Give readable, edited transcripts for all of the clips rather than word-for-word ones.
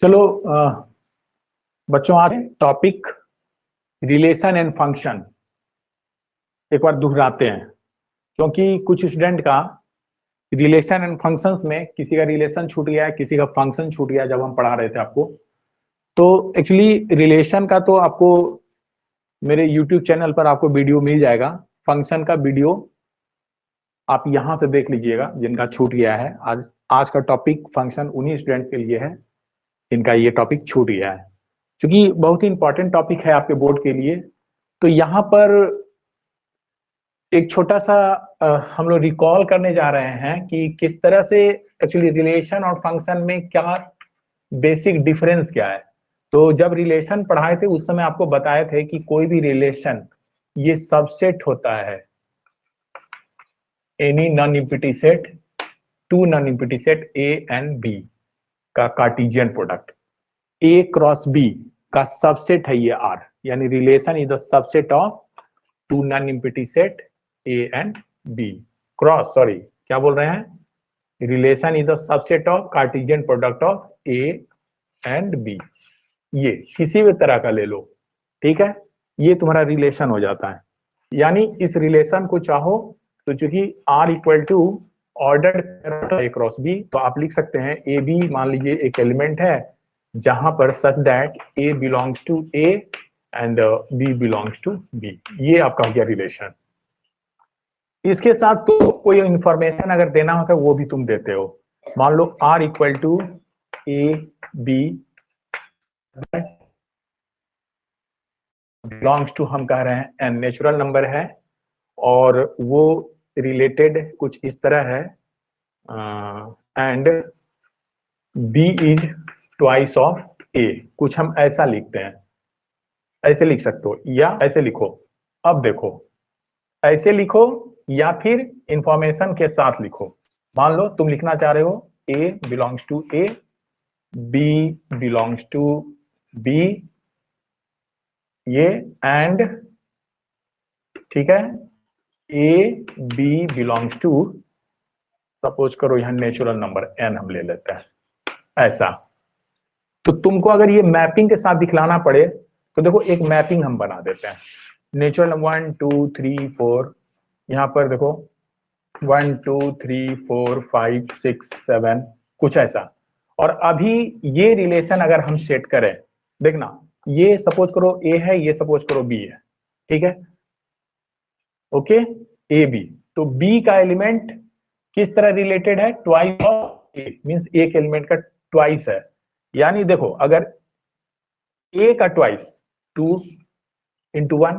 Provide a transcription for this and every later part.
चलो बच्चों आज टॉपिक रिलेशन एंड फंक्शन एक बार दोहराते हैं, क्योंकि कुछ स्टूडेंट का रिलेशन एंड फंक्शंस में किसी का रिलेशन छूट गया है, किसी का फंक्शन छूट गया जब हम पढ़ा रहे थे आपको। तो एक्चुअली रिलेशन का तो आपको मेरे यूट्यूब चैनल पर आपको वीडियो मिल जाएगा। फंक्शन का वीडियो आप यहां से देख लीजिएगा जिनका छूट गया है। आज आज का टॉपिक फंक्शन उन्हीं स्टूडेंट के लिए है जिनका ये टॉपिक छूट गया है, क्योंकि बहुत ही इंपॉर्टेंट टॉपिक है आपके बोर्ड के लिए। तो यहाँ पर एक छोटा सा हम लोग रिकॉल करने जा रहे हैं कि किस तरह से एक्चुअली रिलेशन और फंक्शन में क्या बेसिक डिफरेंस क्या है। तो जब रिलेशन पढ़ाए थे उस समय आपको बताए थे कि कोई भी रिलेशन ये सबसेट होता है, any non empty set, two non empty set A and B का Cartesian product, A cross B का सबसेट है ये आर, यानी relation is the subset of two non empty set A and B cross, sorry क्या बोल रहे हैं, relation is the subset of Cartesian product of A and B. ये किसी भी तरह का ले लो, ठीक है, ये तुम्हारा रिलेशन हो जाता है। यानी इस रिलेशन को चाहो तो चूंकि R equal to order A cross B, तो आप लिख सकते हैं ए बी मान लीजिए एक एलिमेंट है जहां पर such that A belongs to A and B belongs to B. ये आपका हो गया रिलेशन। इसके साथ तो कोई इंफॉर्मेशन अगर देना होता है वो भी तुम देते हो। मान लो R equal to A B belongs to, हम कह रहे हैं एन नेचुरल नंबर है, और वो रिलेटेड कुछ इस तरह है, and B is twice of A, कुछ हम ऐसा लिखते हैं। ऐसे लिख सकते हो या ऐसे लिखो। अब देखो, ऐसे लिखो या फिर इंफॉर्मेशन के साथ लिखो। मान लो तुम लिखना चाह रहे हो A belongs to A, B belongs to B, ये एंड, ठीक है, A B belongs to, suppose करो यहां नेचुरल नंबर एन हम ले लेते हैं ऐसा। तो तुमको अगर ये मैपिंग के साथ दिखलाना पड़े तो देखो एक मैपिंग हम बना देते हैं। नेचुरल 1 2 3 4, यहां पर देखो 1 2 3 4 5 6 7, कुछ ऐसा। और अभी ये रिलेशन अगर हम सेट करें, देखना ये सपोज करो ए है, ये सपोज करो बी है, ठीक है, ओके, ए बी। तो बी का एलिमेंट किस तरह रिलेटेड है, ट्वाइस ऑफ ए, मींस एक एलिमेंट का ट्वाइस है। यानी देखो अगर ए का ट्वाइस 2 × 1,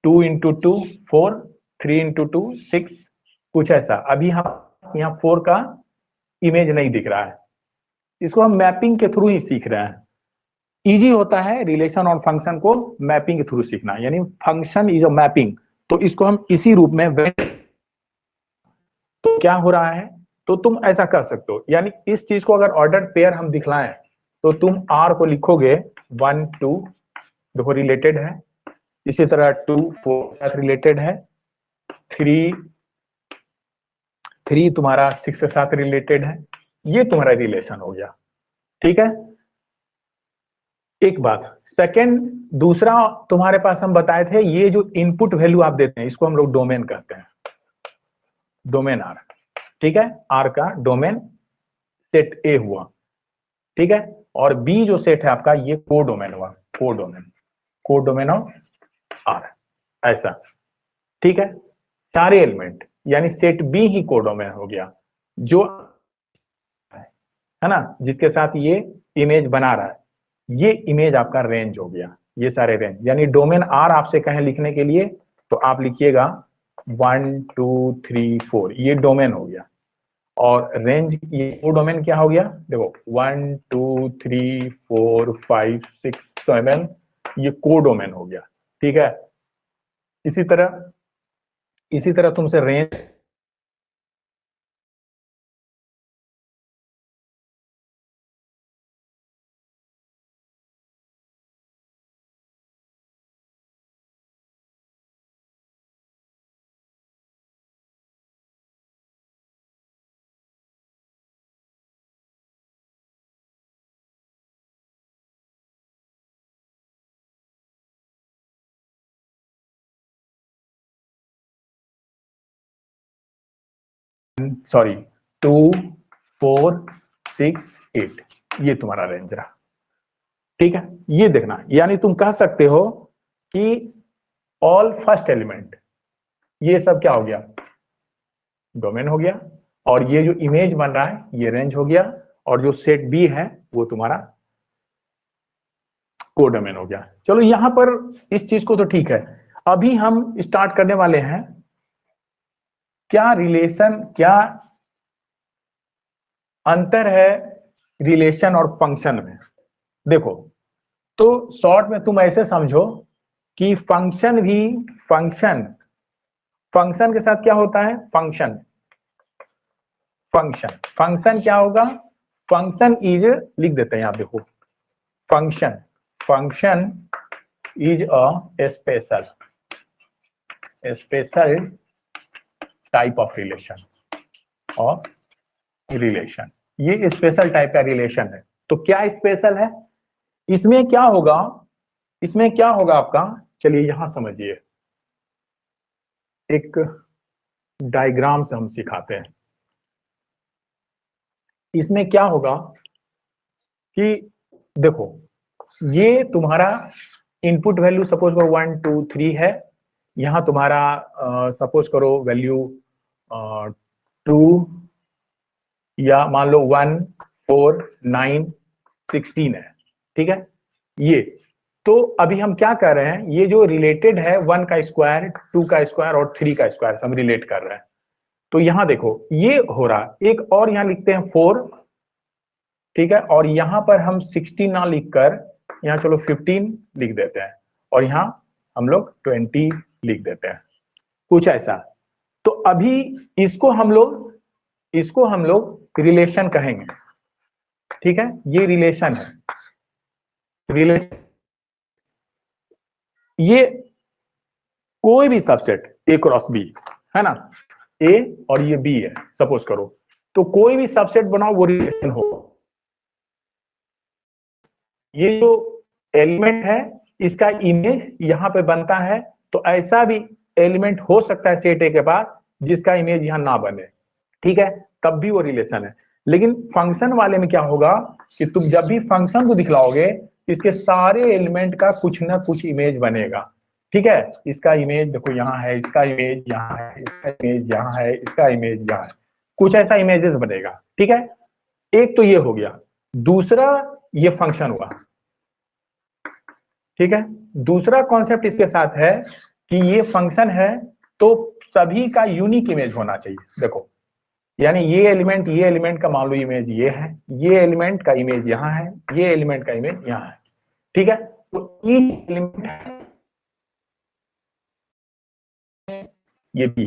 2 × 2 4, 3 × 2 6, कुछ ऐसा। अभी हम यहाँ 4 का इमेज नहीं दिख रहा है, इसको हम मैपिंग के थ्रू ही सीख रहे हैं। इजी होता है रिलेशन और फंक्शन को मैपिंग के थ्रू सीखना, यानी फंक्शन इज अ मैपिंग। तो इसको हम इसी रूप में, तो क्या हो रहा है, तो तुम ऐसा कर सकते हो, यानी इस चीज को अगर ऑर्डर पेयर हम दिखलाएं तो तुम आर को लिखोगे 1 2, देखो रिलेटेड है, इसी तरह 2 4 साथ रिलेटेड है, 3 3 तुम्हारा 6 के साथ रिलेटेड है। ये तुम्हारा रिलेशन हो गया, ठीक है। एक बात, सेकंड, दूसरा तुम्हारे पास हम बताए थे ये जो इनपुट वैल्यू आप देते हैं इसको हम लोग डोमेन कहते हैं, डोमेन आर, ठीक है। आर का डोमेन सेट ए हुआ, ठीक है, और बी जो सेट है आपका ये को डोमेन हुआ, को डोमेन ऑफ आर, ऐसा, ठीक है। सारे एलिमेंट यानी सेट बी ही को डोमेन हो गया, जो है ना, जिसके साथ ये इमेज बना रहा है, ये इमेज आपका रेंज हो गया, ये सारे रेंज। यानी डोमेन आर आपसे कहें लिखने के लिए तो आप लिखिएगा 1 2 3 4, ये डोमेन हो गया। और रेंज, ये को डोमेन क्या हो गया, देखो 1 2 3 4 5 6 7, ये को डोमेन हो गया, ठीक है। इसी तरह तुमसे रेंज सॉरी 2 4 6 8, ये तुम्हारा रेंज रहा। ठीक है, ये देखना, यानी तुम कह सकते हो कि ऑल फर्स्ट एलिमेंट, ये सब क्या हो गया, डोमेन हो गया, और ये जो इमेज बन रहा है ये रेंज हो गया, और जो सेट बी है वो तुम्हारा कोडोमेन हो गया। चलो यहां पर इस चीज को तो ठीक है। अभी हम स्टार्ट करने वाले हैं क्या रिलेशन, क्या अंतर है रिलेशन और फंक्शन में। देखो, तो शॉर्ट में तुम ऐसे समझो कि फंक्शन भी, फंक्शन फंक्शन के साथ क्या होता है, फंक्शन फंक्शन फंक्शन क्या होगा, फंक्शन इज, लिख देते हैं यहां, देखो function function is a special type of relation, और रिलेशन, ये स्पेशल टाइप का रिलेशन है। तो क्या स्पेशल है, इसमें क्या होगा, इसमें क्या होगा आपका, चलिए यहां समझिए, एक डायग्राम से हम सिखाते हैं। इसमें क्या होगा कि देखो, ये तुम्हारा इनपुट वैल्यू सपोज करो 1 2 3 है, यहां तुम्हारा सपोज करो वैल्यू 2, या मान लो 1 4 9 16 है। ठीक है, ये तो अभी हम क्या कर रहे हैं, ये जो रिलेटेड है 1 का स्क्वायर 2 का स्क्वायर और 3 का स्क्वायर हम रिलेट कर रहे हैं। तो यहां देखो ये हो रहा, एक और यहां लिखते हैं 4, ठीक है, और यहां पर हम 16 ना लिखकर यहां चलो 15 लिख देते हैं, और यहां हम लोग 20 लिख देते हैं, कुछ ऐसा। तो अभी इसको हम लोग रिलेशन कहेंगे। ठीक है, ये रिलेशन है, रिलेशन, ये कोई भी सबसेट ए क्रॉस बी है ना, ए और ये बी है सपोज करो, तो कोई भी सबसेट बनाओ वो रिलेशन हो। ये जो एलिमेंट है इसका इमेज यहां पे बनता है, तो ऐसा भी एलिमेंट हो सकता है सेट ए के पास जिसका इमेज यहां ना बने, ठीक है, तब भी वो रिलेशन है। लेकिन फंक्शन वाले में क्या होगा कि तुम जब भी फंक्शन को दिखलाओगे, इसके सारे एलिमेंट का कुछ ना कुछ इमेज बनेगा। ठीक है, इसका इमेज देखो यहाँ है, इसका इमेज यहाँ है, इसका इमेज यहाँ है, इसका इमेज यहाँ है, कुछ ऐसा इमेजेस बनेगा। ठीक है, एक तो ये हो गया। दूसरा ये फंक्शन हुआ। ठीक है, दूसरा कॉन्सेप्ट इसके साथ है कि ये फंक्शन है तो सभी का यूनिक इमेज होना चाहिए। देखो, यानी ये एलिमेंट का मान लो इमेज ये है, ये एलिमेंट का इमेज यहाँ है, ये एलिमेंट का इमेज यहाँ है। ठीक है, तो ईच एलिमेंट, ये बी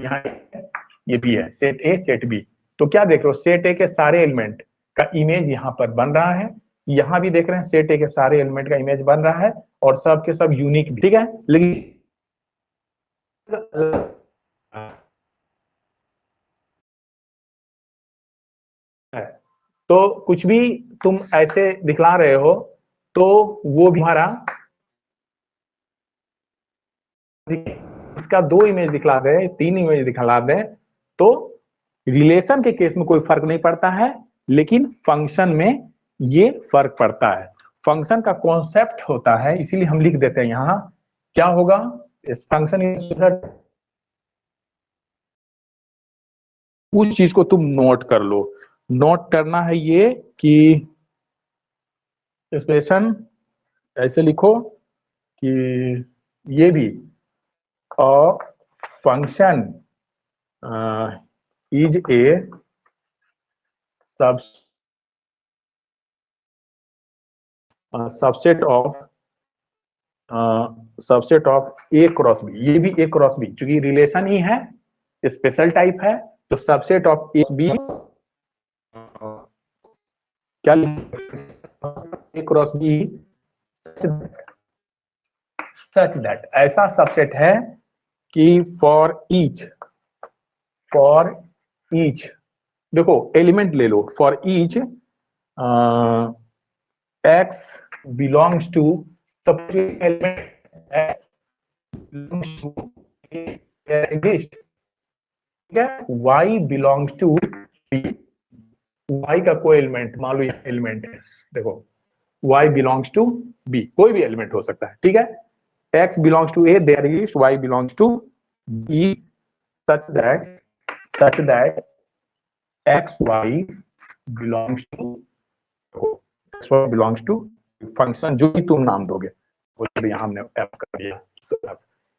यहाँ है, ये बी है, सेट ए सेट बी। तो क्या देख रहे हो, सेट ए के सारे एलिमेंट का इमेज यहाँ पर बन रहा है, यहां भी देख रहे हैं सेट ए के सारे एलिमेंट का इमेज बन रहा है, और सब के सब यूनिक भी। ठीक है, लेकिन तो कुछ भी तुम ऐसे दिखला रहे हो तो वो भी हमारा, इसका 2 इमेज दिखला दे, 3 इमेज दिखला दे, तो रिलेशन के केस में कोई फर्क नहीं पड़ता है, लेकिन फंक्शन में ये फर्क पड़ता है। फंक्शन का कॉन्सेप्ट होता है, इसीलिए हम लिख देते हैं यहां क्या होगा, इस फंक्शन, उस चीज को तुम नोट कर लो। नोट करना है ये कि एक्सप्रेशन ऐसे लिखो कि ये भी function is a subset of A cross B. ये भी ए क्रॉस बी, चूंकि रिलेशन ही है, स्पेशल टाइप है, तो सबसेट ऑफ ए बी क्या, A cross B such that, ऐसा सबसेट है कि फॉर ईच देखो एलिमेंट ले लो, for each x belongs to, suppose element x belongs to a list, ठीक है, y belongs to b, y का कोई एलिमेंट, मान लो यहाँ एलिमेंट है, देखो y बिलोंग्स टू b, कोई भी एलिमेंट हो सकता है, ठीक है, x belongs to a, there is y belongs to b, such that x y belongs to function, जो भी तुम नाम दोगे वो तो यहाँ हमने एफ कर दिया।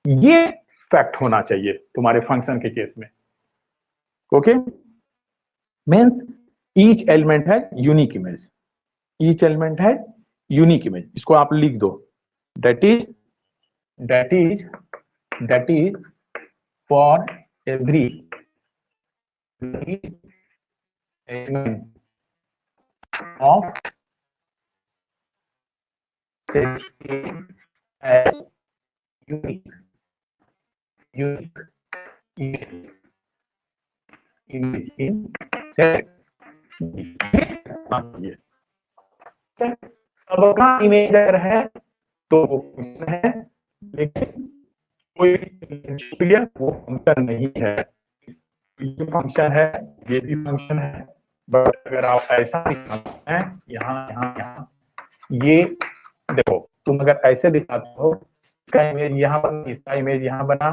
ये फैक्ट होना चाहिए तुम्हारे फंक्शन के केस में, ओके, मीन्स ईच एलिमेंट है यूनिक इमेज, ईच एलिमेंट है यूनिक इमेज, इसको आप लिख दो, that is for every element of set A as unique image in set B। सबका इमेज अगर है तो वो फंक्शन है, लेकिन कोई वो फंक्शन नहीं है, ये फंक्शन है, ये भी फंक्शन है, बट अगर आप ऐसा दिखाते हैं यहाँ यहाँ यहाँ, ये देखो तुम अगर ऐसे दिखाते हो, इसका इमेज यहाँ बना, इसका इमेज यहाँ बना,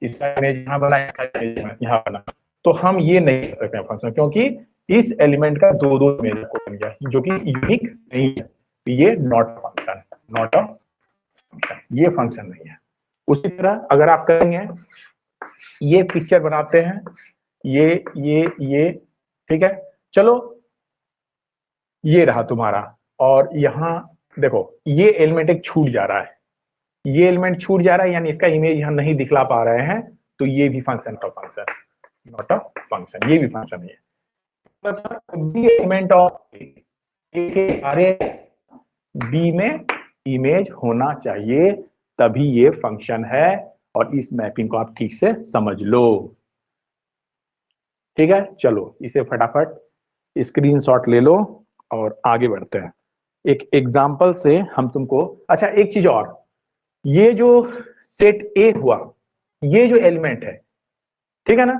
इसका इमेज यहाँ बना, इसका इमेज यहाँ बना, तो हम ये नहीं कर सकते हैं फंक्शन, क्योंकि इस एलिमेंट का दो दो इमेज को बन गया, जो कि यूनिक नहीं है, ये not function, not a function, ये फंक्शन नहीं है। उसी तरह अगर आप करेंगे, ये पिक्चर बनाते हैं, ये ठीक है, चलो ये रहा तुम्हारा, और यहाँ देखो ये एलिमेंट एक छूट जा रहा है, ये एलिमेंट छूट जा रहा है, यानी इसका इमेज यहाँ नहीं दिखला पा रहे हैं, तो ये भी फंक्शन का फंक्शन, नॉट अ फंक्शन, ये भी फंक्शन नहीं है। एलिमेंट ऑफ ए के बारे बी में इमेज होना चाहिए, तभी ये फंक्शन है, और इस मैपिंग को आप ठीक से समझ लो, ठीक है। चलो इसे फटाफट स्क्रीनशॉट ले लो और आगे बढ़ते हैं। एक एग्जाम्पल से हम तुमको, अच्छा एक चीज और, ये जो सेट ए हुआ, ये जो एलिमेंट है, ठीक है ना,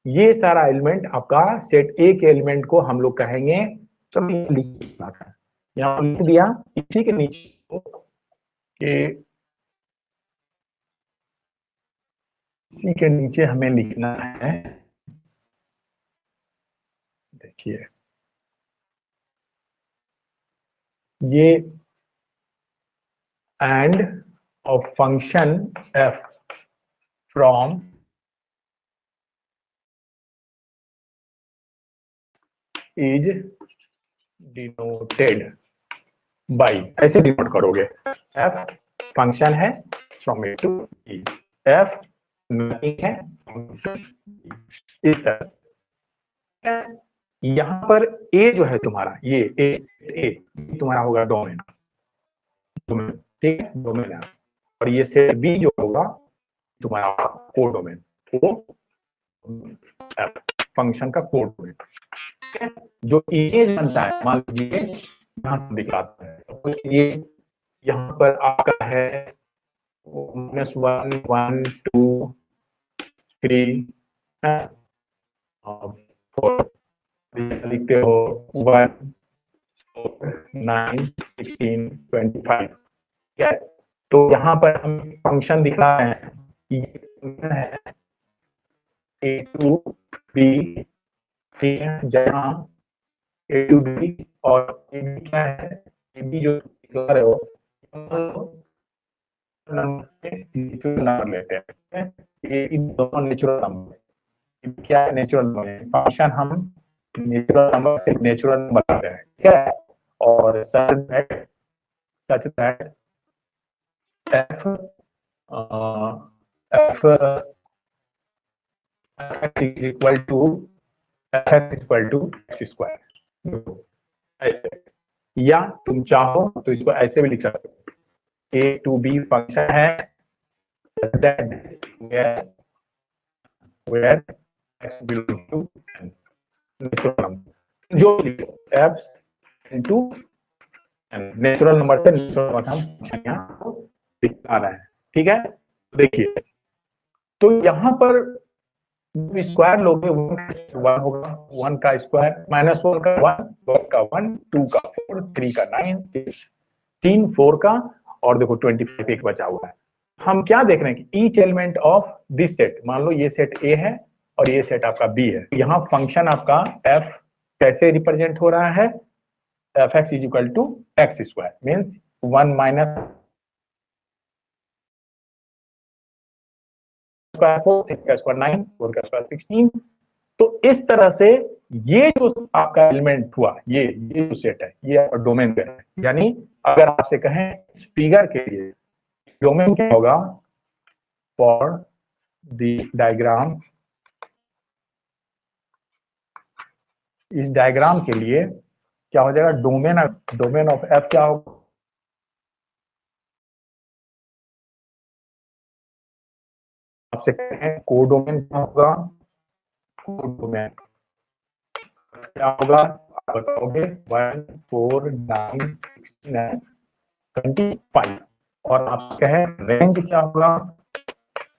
ये सारा एलिमेंट आपका सेट ए के एलिमेंट को हम लोग कहेंगे, चलो यहाँ लिख दिया, इसी के नीचे इसी के नीचे हमें लिखना है, देखिए ये end of function F from is denoted by, ऐसे डिनोट करोगे, एफ फंक्शन है from A to E, F mapping है इस तरह से। यहां पर ए जो है तुम्हारा, ये ए तुम्हारा होगा डोमेन, ठीक है, डोमेन है, और ये सेट बी जो होगा तुम्हारा कोड डोमेन, वो फंक्शन का कोड डोमेन, जो इमेज बनता है, मान लीजिए यहां से दिखाता है, तो ये यहाँ पर आपका है -1 1 2 3 4, लिखते हो 1 4 9 16 25, ठीक है। तो यहाँ पर हम फंक्शन दिखा रहे हैं, ये फंक्शन है ए टू बी, ठीक है, जहाँ ए टू बी और ए बी क्या है, ए बी जो दिखा रहे हो नंबर से नेचुरल नंबर लेते हैं, ये इन दोनों नेचुरल नंबर, क्या है नेचुरल नंबर, फंक्शन हम नेचुरल नंबर से नेचुरल नंबर लाते हैं, ठीक है, और such that f f is equal to f is equal to x square, ऐसे, या तुम चाहो तो इसको ऐसे भी लिख सकते हो, ए टू बी फंक्शन है where x belongs to natural number, जो लिखो f इंटू नेचुरल नंबर से नेचुरल नंबर हम यहाँ दिखा रहे हैं, ठीक है। देखिए तो यहाँ पर स्क्वायर लोगे 1 होगा, 1 का स्क्वायर -1 का 1, 1 का 1, 2 का 4, 3 का 9, 6, 3 4 का, और देखो 25 एक बचा हुआ है। हम क्या देख रहे हैं कि each element of this set, मान लो ये सेट ए है और ये सेट आपका बी है, यहाँ फंक्शन आपका एफ कैसे रिप्रेजेंट हो रहा है, F X is equal to X square, means 1 minus square 4, 3 का स्क्वायर 9, 4 का स्क्वायर 16। तो इस तरह से ये जो आपका एलिमेंट हुआ, ये जो सेट है, ये आपका डोमेन है। यानी अगर आपसे कहें इस फिगर के लिए डोमेन क्या होगा, फॉर द डायग्राम, इस डायग्राम के लिए क्या हो जाएगा, डोमेन ऑफ एफ क्या होगा, आपसे कहें कोडोमेन क्या होगा, कोडोमेन क्या होगा, आप बताओगे 1 4 9 16 25, और आप कहें रेंज क्या होगा,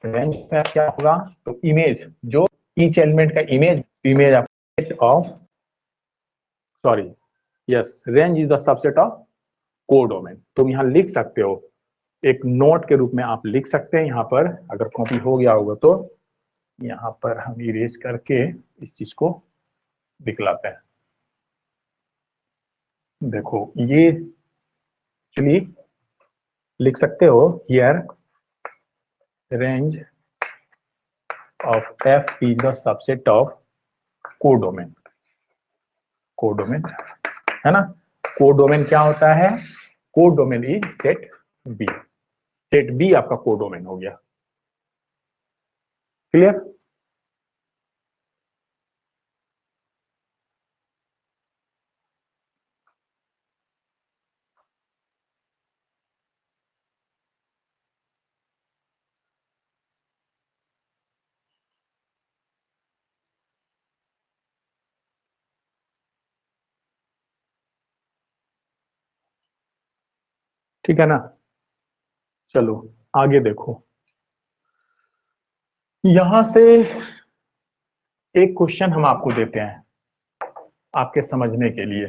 रेंज का क्या होगा, तो इमेज, जो ईच एलिमेंट का image of, sorry, yes, range is the subset of codomain. तुम यहाँ लिख सकते हो, एक नोट के रूप में आप लिख सकते हैं यहाँ पर, अगर कॉपी हो गया होगा तो यहाँ पर हम इरेज करके इस चीज को दिखलाते हैं। देखो ये चलिए लिख सकते हो, here range of F is the subset of codomain, codomain है ना। कोडोमेन क्या होता है, codomain is set B, set B आपका कोडोमेन हो गया। क्लियर? ठीक है ना। चलो आगे देखो, यहां से एक क्वेश्चन हम आपको देते हैं आपके समझने के लिए।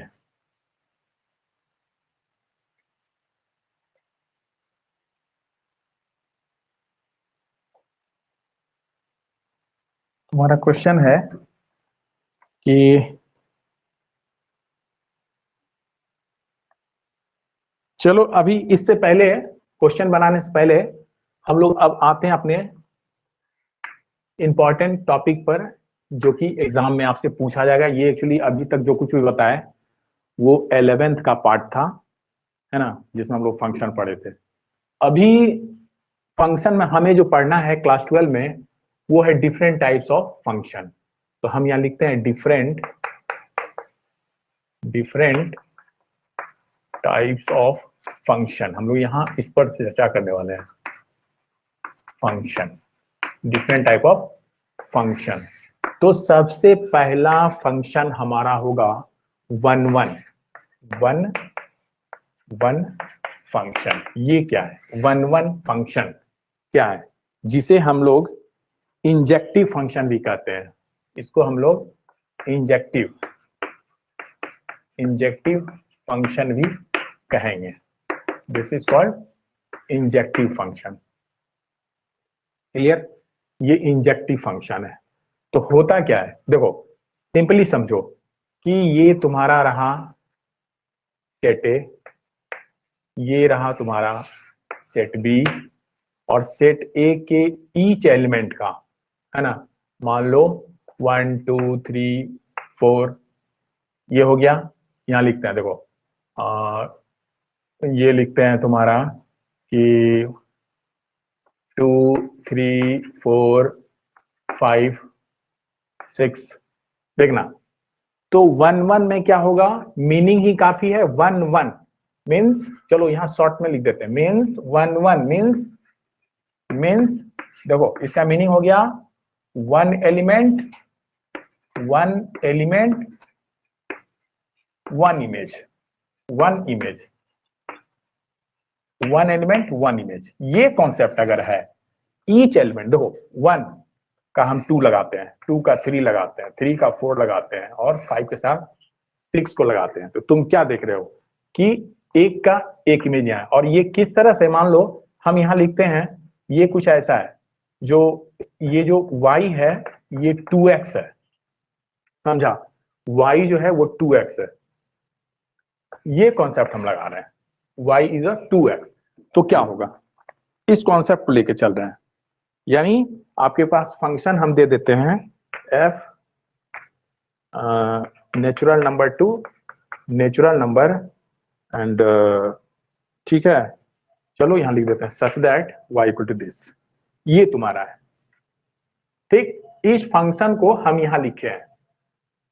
तुम्हारा क्वेश्चन है कि चलो अभी इससे पहले, क्वेश्चन बनाने से पहले हम लोग अब आते हैं अपने इंपॉर्टेंट टॉपिक पर, जो कि एग्जाम में आपसे पूछा जाएगा। ये एक्चुअली अभी तक जो कुछ भी बताया वो 11th का पार्ट था, है ना, जिसमें हम लोग फंक्शन पढ़े थे। अभी फंक्शन में हमें जो पढ़ना है क्लास 12 में, वो है डिफरेंट टाइप्स ऑफ फंक्शन। तो हम यहाँ लिखते हैं डिफरेंट टाइप्स ऑफ फंक्शन। हम लोग यहाँ इस पर चर्चा करने वाले हैं, function, different type of function. तो सबसे पहला फंक्शन हमारा होगा one one one one function. ये क्या है वन वन फंक्शन, क्या है, जिसे हम लोग इंजेक्टिव फंक्शन भी कहते हैं। इसको हम लोग इंजेक्टिव फंक्शन भी कहेंगे। This is called injective function. Clear? ये इंजेक्टिव फंक्शन है। तो होता क्या है, देखो सिंपली समझो कि ये तुम्हारा रहा सेट ए, ये रहा तुम्हारा सेट बी, और सेट ए के ईच एलिमेंट का, है ना, मान लो 1 2 3 4, ये हो गया। यहां लिखते हैं देखो, ये लिखते हैं तुम्हारा कि 2 3 4 5 6, देखना। तो वन वन में क्या होगा, मीनिंग ही काफी है, वन वन मीन्स, चलो यहां शॉर्ट में लिख देते हैं, मीन्स वन वन मीन्स देखो इसका मीनिंग हो गया one element one image, one element one image. ये कॉन्सेप्ट अगर है, ईच एलिमेंट देखो वन, का हम 2 लगाते हैं, 2 का 3 लगाते हैं, 3 का 4 लगाते हैं और 5 के साथ 6 को लगाते हैं। तो तुम क्या देख रहे हो कि एक का एक इमेज यहाँ है। और ये किस तरह से, मान लो हम यहाँ लिखते हैं, ये कुछ ऐसा है, जो ये जो y है ये 2x है, समझा, y जो है वो 2x है, ये कॉन्सेप्ट हम लगा रहे हैं, y इज अ 2x। तो क्या होगा, इस कॉन्सेप्ट को लेके चल रहे हैं, यानी आपके पास फंक्शन हम दे देते हैं f natural number to natural number and ठीक है, चलो यहां लिख देते हैं such that y equal to this, ये तुम्हारा है, ठीक। इस फंक्शन को हम यहां लिखे हैं,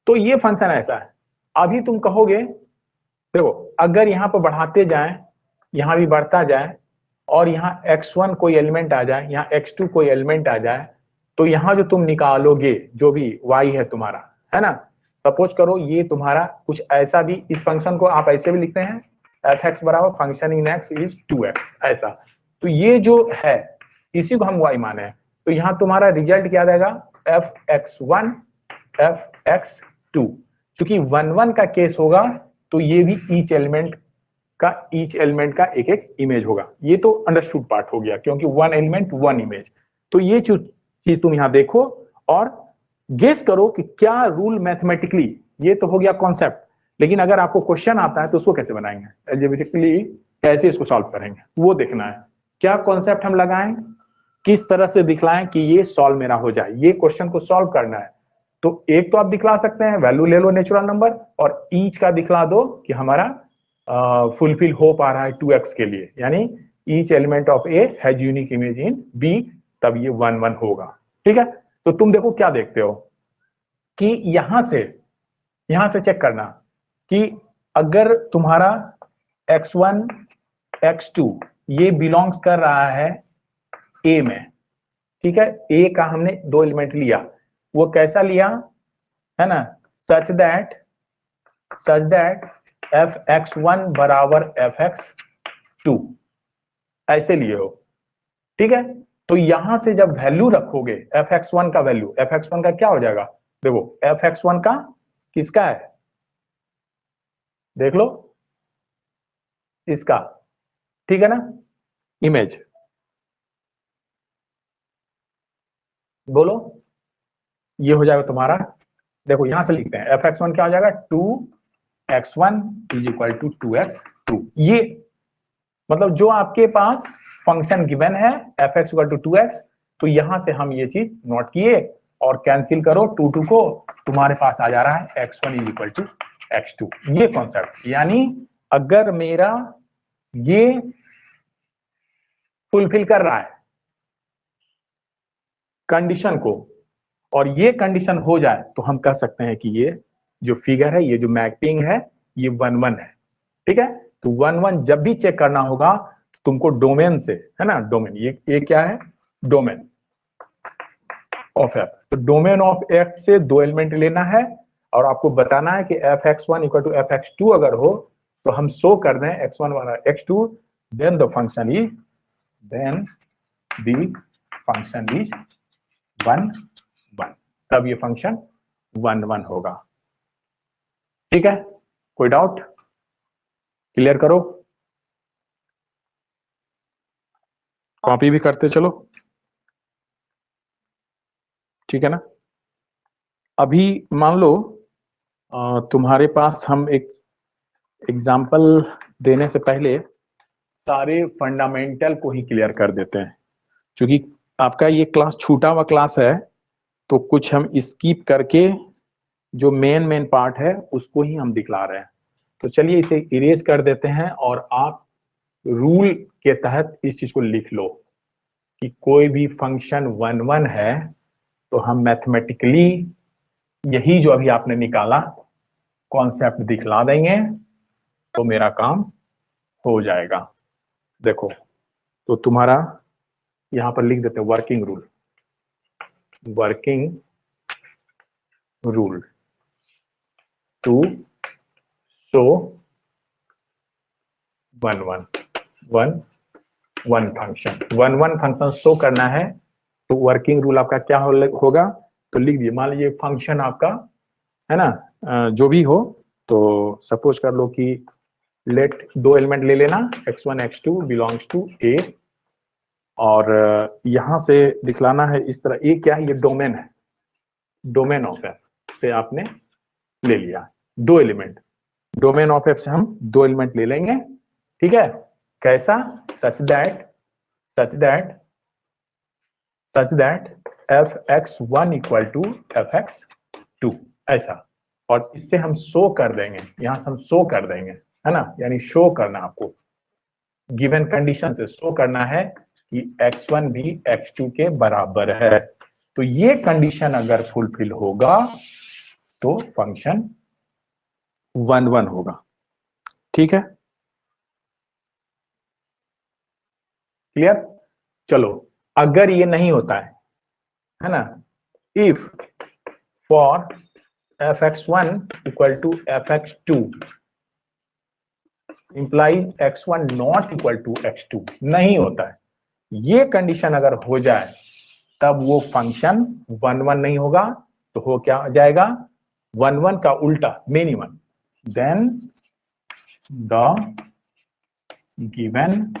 तो ये फंक्शन ऐसा है। अभी तुम कहोगे देखो, अगर यहां पर बढ़ाते जाएं, यहां भी बढ़ता जाए और यहाँ x1 कोई एलिमेंट आ जाए, यहाँ x2 कोई एलिमेंट आ जाए, तो यहाँ जो तुम निकालोगे जो भी y है तुम्हारा, है ना, सपोज करो ये तुम्हारा कुछ ऐसा भी, इस फंक्शन को आप ऐसे भी लिखते हैं f(x) बराबर function in x is 2x, ऐसा। तो ये जो है इसी को हम y माने हैं। तो यहाँ तुम्हारा रिजल्ट क्या देगा, f(x1) f(x2), क्योंकि 1 1 का केस होगा तो ये भी ईच एलिमेंट का एक एक इमेज होगा। ये तो अंडरस्टूड पार्ट हो गया, क्योंकि 1 एलिमेंट 1 इमेज। तो ये चीज तुम यहां देखो और गेस करो कि क्या रूल मैथमेटिकली, ये तो हो गया कॉन्सेप्ट, लेकिन अगर आपको क्वेश्चन आता है तो उसको कैसे बनाएंगे, एल्जेब्रिकली कैसे इसको सॉल्व करेंगे, वो देखना है। क्या कॉन्सेप्ट हम लगाएं, किस तरह से दिखलाएं कि ये सॉल्व मेरा हो जाए, ये क्वेश्चन को सॉल्व करना है। तो एक तो आप दिखला सकते हैं, वैल्यू ले लो नेचुरल नंबर और ईच का दिखला दो कि हमारा फुलफिल हो पा रहा है 2x के लिए, यानी each element of A has unique image in B, तब ये 1 1 होगा, ठीक है। तो तुम देखो क्या देखते हो कि यहां से चेक करना कि अगर तुम्हारा x1 x2 ये बिलोंग्स कर रहा है a में, ठीक है, a का हमने 2 एलिमेंट लिया, वो कैसा लिया है ना, सच दैट fx1 बराबर fx2, ऐसे लिए हो, ठीक है। तो यहां से जब वैल्यू रखोगे fx1 का वैल्यू, fx1 का क्या हो जाएगा, देखो fx1 का किसका है, देख लो इसका, ठीक है ना, इमेज, बोलो, ये हो जाएगा तुम्हारा। देखो यहां से लिखते हैं fx1 क्या हो जाएगा, 2x1 is equal to 2x2। ये मतलब जो आपके पास फंक्शन गिवन है fx इक्वल टू 2x, तो यहां से हम ये चीज नोट किए और कैंसिल करो 2 को, तुम्हारे पास आ जा रहा है x1 is equal to x2। ये कॉन्सेप्ट, यानी अगर मेरा ये फुलफिल कर रहा है कंडीशन को और ये कंडीशन हो जाए, तो हम कह सकते हैं कि ये जो फिगर है, ये जो मैपिंग है, ये 1 1 है, ठीक है। तो 1 1 जब भी चेक करना होगा तुमको डोमेन से, है ना, डोमेन, ये क्या है, डोमेन ऑफ एफ। तो डोमेन ऑफ एफ से 2 एलिमेंट लेना है और आपको बताना है कि fx1 इक्वल टू fx2 अगर हो तो हम शो कर दें x1 वाला x2, then the function is, then the function is 1 1, तब ये फंक्शन 1 1 होगा, ठीक है। कोई डाउट, क्लियर करो, कॉपी भी करते चलो, ठीक है ना। अभी मान लो तुम्हारे पास हम एक एग्जाम्पल देने से पहले सारे फंडामेंटल को ही क्लियर कर देते हैं, क्योंकि आपका ये क्लास छूटा हुआ क्लास है, तो कुछ हम स्किप करके जो मेन पार्ट है उसको ही हम दिखला रहे हैं। तो चलिए इसे इरेज कर देते हैं और आप रूल के तहत इस चीज को लिख लो कि कोई भी फंक्शन 1 1 है तो हम मैथमेटिकली यही जो अभी आपने निकाला कॉन्सेप्ट दिखला देंगे तो मेरा काम हो जाएगा। देखो, तो तुम्हारा यहां पर लिख देते हैं working rule to show 1 1 1 1 function, 1 1 function show करना है तो वर्किंग रूल आपका क्या होगा, तो लिख दिए। मान लीजिए फंक्शन आपका है ना, जो भी हो, तो सपोज कर लो कि लेट दो एलिमेंट ले लेना, x1 x2 बिलोंग्स टू ए, और यहां से दिखलाना है इस तरह। ए क्या है, ये डोमेन है, डोमेन ऑफ एफ से आपने ले लिया दो एलिमेंट, डोमेन ऑफ एफ से हम दो एलिमेंट ले लेंगे, ठीक है। कैसा, such that fx1 equal to fx2, ऐसा। और इससे हम शो कर देंगे, यहां से हम शो कर देंगे, है ना, यानी शो करना आपको गिवन कंडीशन से शो करना है कि x1 भी x2 के बराबर है। तो ये कंडीशन अगर फुलफिल होगा तो फंक्शन 1 1 होगा, ठीक है, क्लियर। चलो अगर ये नहीं होता है ना, if for fx1 equal to fx2 implies x1 not equal to x2, नहीं होता है, ये कंडीशन अगर हो जाए तब वो फंक्शन 1 1 नहीं होगा, तो हो क्या जाएगा, 1 1 का उल्टा many one, then the given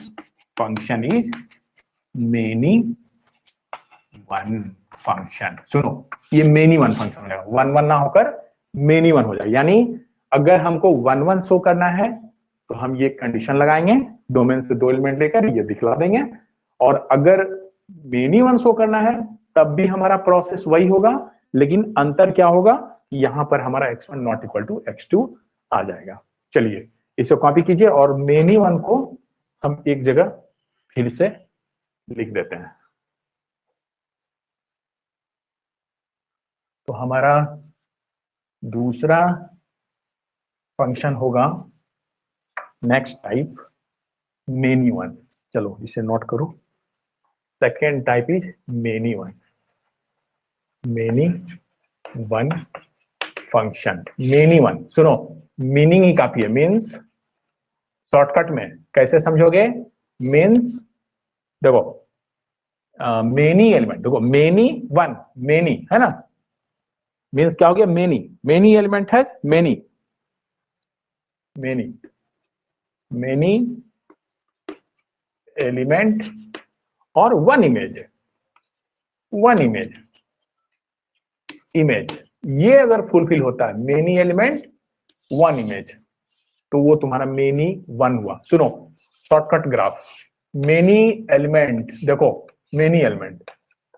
function is many one function. सुनो, ये मेनी वन फंक्शन हो जाएगा, 1 1 ना होकर मेनी वन हो जाएगा। यानी अगर हमको 1 1 शो करना है तो हम ये कंडीशन लगाएंगे, डोमेन से दो एलिमेंट लेकर ये दिखला देंगे, और अगर मेनी वन शो करना है तब भी हमारा प्रोसेस वही होगा, लेकिन अंतर क्या होगा, यहां पर हमारा x1 not equal to x2 आ जाएगा। चलिए इसे कॉपी कीजिए और मेनी वन को हम एक जगह फिर से लिख देते हैं। तो हमारा दूसरा फंक्शन होगा नेक्स्ट टाइप मेनी वन। चलो इसे नोट करो, second type is many one, many one function. Many one, सुनो मीनिंग ही काफी है, मीन्स शॉर्टकट में कैसे समझोगे, मीन्स देखो मेनी एलिमेंट, देखो मेनी वन, मेनी है ना, मीन्स क्या हो गया, मेनी, मेनी एलिमेंट है, मेनी मेनी मेनी एलिमेंट और one image, one image, image ये अगर फुलफिल होता है, मेनी एलिमेंट वन इमेज, तो वो तुम्हारा मेनी वन हुआ। सुनो शॉर्टकट ग्राफ, मेनी एलिमेंट, देखो मेनी एलिमेंट,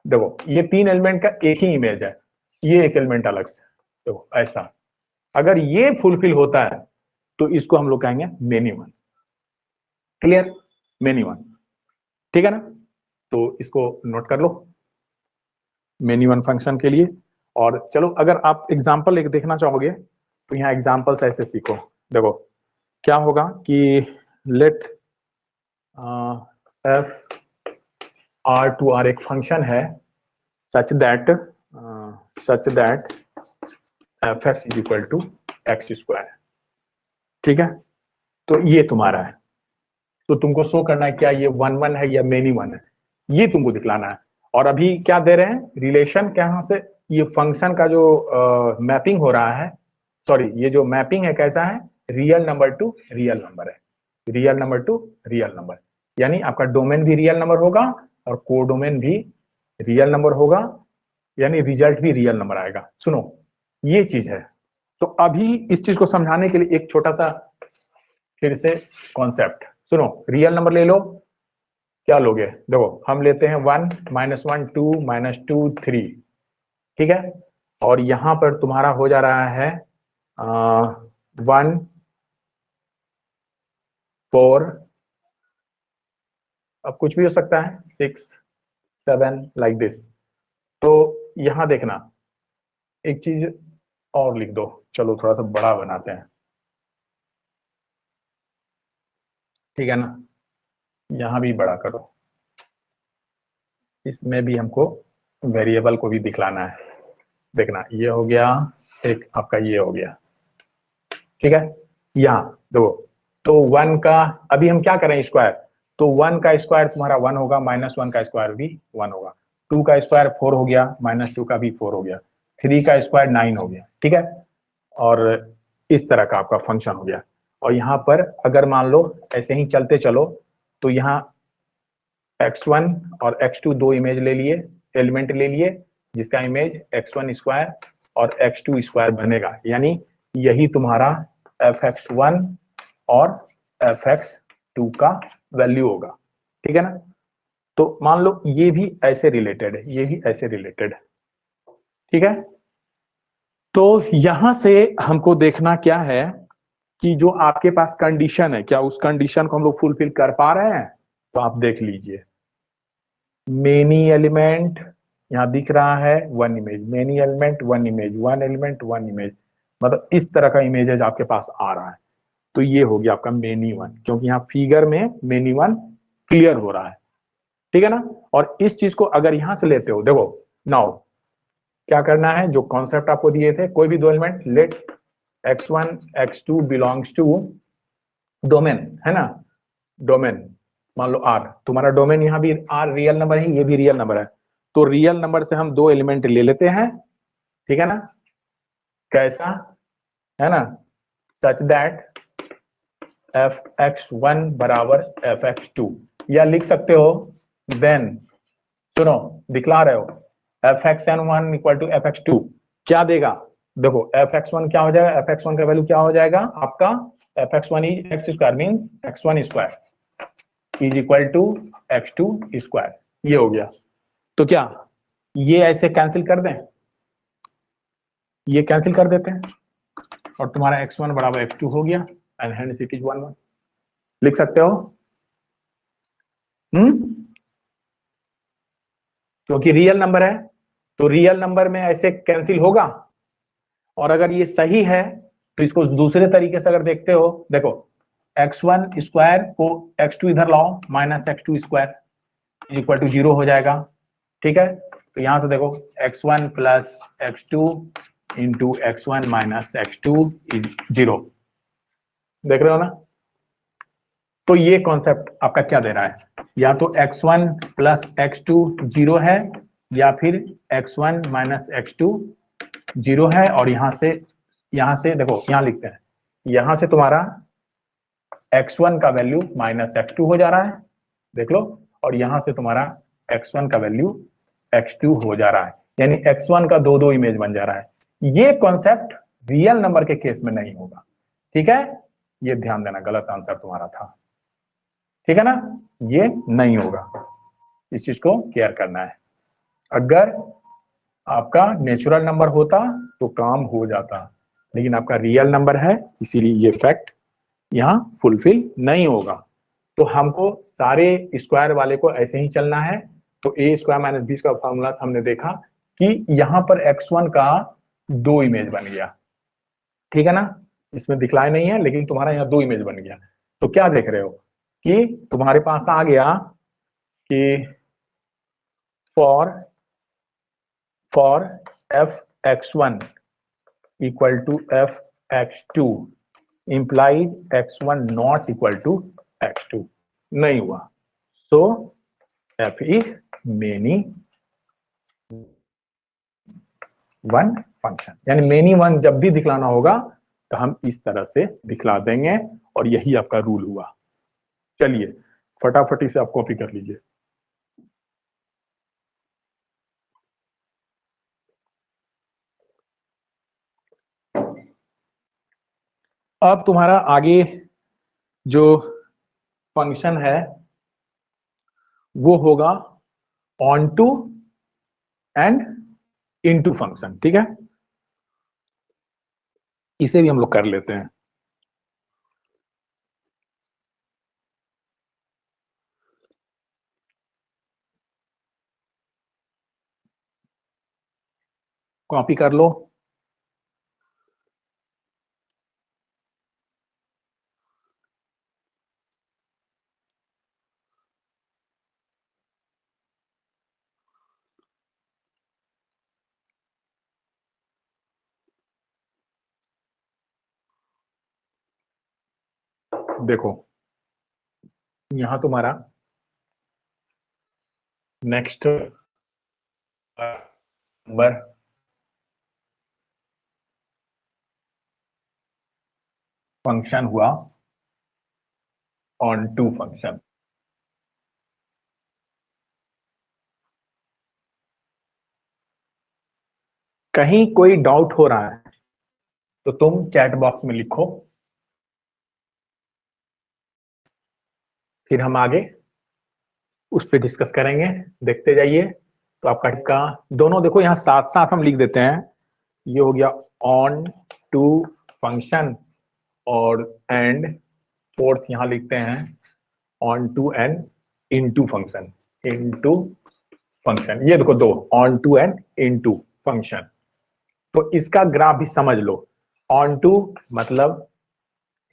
देखो ये तीन एलिमेंट का एक ही इमेज है, ये एक एलिमेंट अलग से, देखो ऐसा। अगर ये फुलफिल होता है तो इसको हम लोग कहेंगे many one, clear, many one, ठीक है ना। तो इसको नोट कर लो मेनी वन फंक्शन के लिए। और चलो अगर आप एग्जांपल एक देखना चाहोगे तो यहाँ एग्जांपल्स ऐसे सीखो। देखो क्या होगा कि let F R to R एक फंक्शन है such that F X is equal to X square, ठीक है। तो ये तुम्हारा है, तो तुमको शो करना है क्या ये 1 1 है या मेनी वन है, ये तुमको दिखलाना है। और अभी क्या दे रहे हैं रिलेशन, कहां से, ये फंक्शन का जो मैपिंग हो रहा है, सॉरी ये जो मैपिंग है कैसा है, real number to real number है, real number to real number, यानी आपका डोमेन भी रियल नंबर होगा और कोडोमेन भी रियल नंबर होगा, यानी रिजल्ट भी रियल नंबर आएगा। सुनो ये चीज है। तो अभी इस चीज को समझाने के लिए एक छोटा सा फिर से कॉन्सेप्ट सुनो, रियल नंबर ले लो, क्या लोगे, देखो हम लेते हैं 1 -1 2 -2 3, ठीक है। और यहां पर तुम्हारा हो जा रहा है 1 4, अब कुछ भी हो सकता है 6 7 लाइक दिस। तो यहां देखना एक चीज और लिख दो, चलो थोड़ा सा बड़ा बनाते हैं, ठीक है ना, यहां भी बड़ा करो, इसमें भी हमको वेरिएबल को भी दिखलाना है। देखना ये हो गया, एक आपका ये हो गया, ठीक है। यहाँ देखो, तो 1 का अभी हम क्या करें स्क्वायर, तो 1 का स्क्वायर तुम्हारा 1 होगा, -1 का स्क्वायर भी 1 होगा, 2 का स्क्वायर 4 हो गया, -2 का भी 4 हो गया, 3 का स्क्वायर 9 हो गया, ठीक है। और इस तरह का आपका फंक्शन हो गया। और यहाँ पर अगर मान लो ऐसे ही चलते चलो तो यहाँ x1 और x2 दो इमेज ले लिए, एलिमेंट ले लिए, जिसका इमेज x1 स्क्वायर और x2 स्क्वायर बनेगा, यानी यही तुम्हारा fx1 और fx2 का वैल्यू होगा, ठीक है ना। तो मान लो ये भी ऐसे रिलेटेड है, ये भी ऐसे रिलेटेड है, ठीक है। तो यहां से हमको देखना क्या है कि जो आपके पास कंडीशन है, क्या उस कंडीशन को हम लोग फुलफिल कर पा रहे हैं। तो आप देख लीजिए, मेनी एलिमेंट यहां दिख रहा है, one image, many element one image, one element one image, मतलब इस तरह का इमेजेज आपके पास आ रहा है। तो ये हो गया आपका मेनी वन, क्योंकि यहाँ फिगर में मेनी वन क्लियर हो रहा है, ठीक है ना। और इस चीज को अगर यहां से लेते हो, देखो नाउ क्या करना है, जो कॉन्सेप्ट आपको दिए थे, कोई भी दो element let x1 x2 belongs to domain, है ना, डोमेन मान लो r, तुम्हारा डोमेन यहाँ भी r रियल नंबर है, ये भी रियल नंबर है। तो रियल नंबर से हम दो एलिमेंट ले लेते हैं, ठीक है ना, कैसा, है ना, सच दैट fx1 बराबर fx2, या लिख सकते हो देन, सुनो दिखला रहे हो, fxn1 इक्वल टू fx2 क्या देगा, देखो fx1 क्या हो जाएगा, fx1 का वैल्यू क्या हो जाएगा आपका, fx1 is X square means x1 square is equal to x2 square, ये हो गया। तो क्या ये ऐसे कैंसिल कर दें, ये कैंसिल कर देते हैं, और तुम्हारा x1 बराबर x2 हो गया, एंड हेंस इट इज 1 1, लिख सकते हो। क्योंकि रियल नंबर है, तो रियल नंबर में ऐसे कैंसिल होगा। और अगर ये सही है तो इसको दूसरे तरीके से अगर देखते हो, देखो x1 स्क्वायर को x2 इधर लाओ, -x2 square is equal to 0 हो जाएगा, ठीक है। तो यहां से देखो x1 plus x2 into x1 minus x2 is 0, देख रहे हो ना। तो ये कॉन्सेप्ट आपका क्या दे रहा है, या तो x1 प्लस x2 0 है, या फिर x1 माइनस x2 0 है। और यहां से देखो, यहां लिखते हैं, यहां से तुम्हारा x1 का वैल्यू -x2 हो जा रहा है, देख लो, और यहां से तुम्हारा x1 का वैल्यू x2 हो जा रहा है, यानी x1 का दो दो इमेज बन जा रहा है। ये कॉन्सेप्ट रियल नंबर के केस में नहीं होगा, ठीक है, ये ध्यान देना, गलत आंसर तुम्हारा था, ठीक है ना, ये नहीं होगा, इस चीज को केयर करना है। अगर आपका नेचुरल नंबर होता तो काम हो जाता, लेकिन आपका रियल नंबर है, इसीलिए ये फैक्ट यहाँ फुलफिल नहीं होगा। तो हमको सारे स्क्वायर वाले को ऐसे ही चलना है। तो ए स्क्वायर माइनस बी का फॉर्मूला हमने देखा कि यहाँ पर x1 का दो इमेज बन गया, ठीक है ना, इसमें दिखलाए नहीं है, लेकिन तुम्हारा यहाँ दो इमेज बन गया। तो क्या देख रहे हो कि तुम्हारे पास आ गया कि for fx1 equal to fx2 implies x1 not equal to x2, नहीं हुआ। So f is many one function, यानी मेनी वन जब भी दिखलाना होगा तो हम इस तरह से दिखला देंगे, और यही आपका रूल हुआ। चलिए फटाफटी से आप कॉपी कर लीजिए। अब तुम्हारा आगे जो फंक्शन है वो होगा onto and into function, ठीक है, इसे भी हम लोग कर लेते हैं। कॉपी कर लो। देखो यहां तुम्हारा नेक्स्ट नंबर फंक्शन हुआ ऑन टू फंक्शन। कहीं कोई डाउट हो रहा है तो तुम चैट बॉक्स में लिखो, फिर हम आगे उस पर डिस्कस करेंगे। देखते जाइए। तो आपका का दोनों देखो यहां साथ साथ हम लिख देते हैं। ये हो गया ऑन टू फंक्शन और एंड फोर्थ यहां लिखते हैं onto and into function. Into function ये देखो दो onto and into function. तो इसका ग्राफ भी समझ लो। ऑन टू मतलब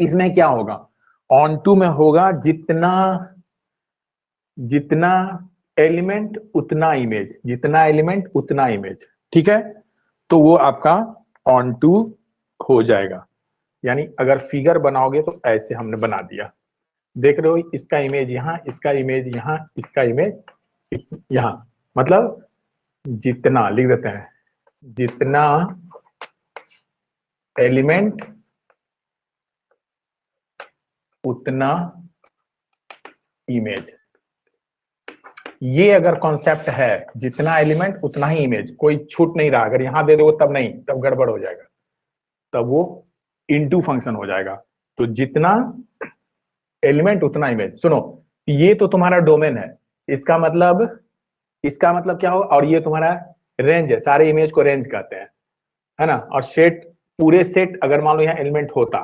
इसमें क्या होगा, ऑन टू में होगा जितना जितना एलिमेंट उतना इमेज, जितना एलिमेंट उतना इमेज। ठीक है, तो वो आपका ऑन टू हो जाएगा। यानी अगर फिगर बनाओगे तो ऐसे हमने बना दिया, देख रहे हो, इसका इमेज यहाँ, इसका इमेज यहाँ, इसका इमेज यहाँ। मतलब जितना लिख देते हैं, जितना एलिमेंट उतना इमेज। ये अगर कॉन्सेप्ट है, जितना एलिमेंट उतना ही इमेज, कोई छूट नहीं रहा। अगर यहां दे दो तब नहीं, तब गड़बड़ हो जाएगा, तब वो इनटू फंक्शन हो जाएगा। तो जितना एलिमेंट उतना इमेज। सुनो, ये तो तुम्हारा डोमेन है, इसका मतलब क्या हो, और ये तुम्हारा रेंज है। सारे इमेज को रेंज कहते हैं, है ना। और सेट, पूरे सेट अगर मान लो यहाँ एलिमेंट होता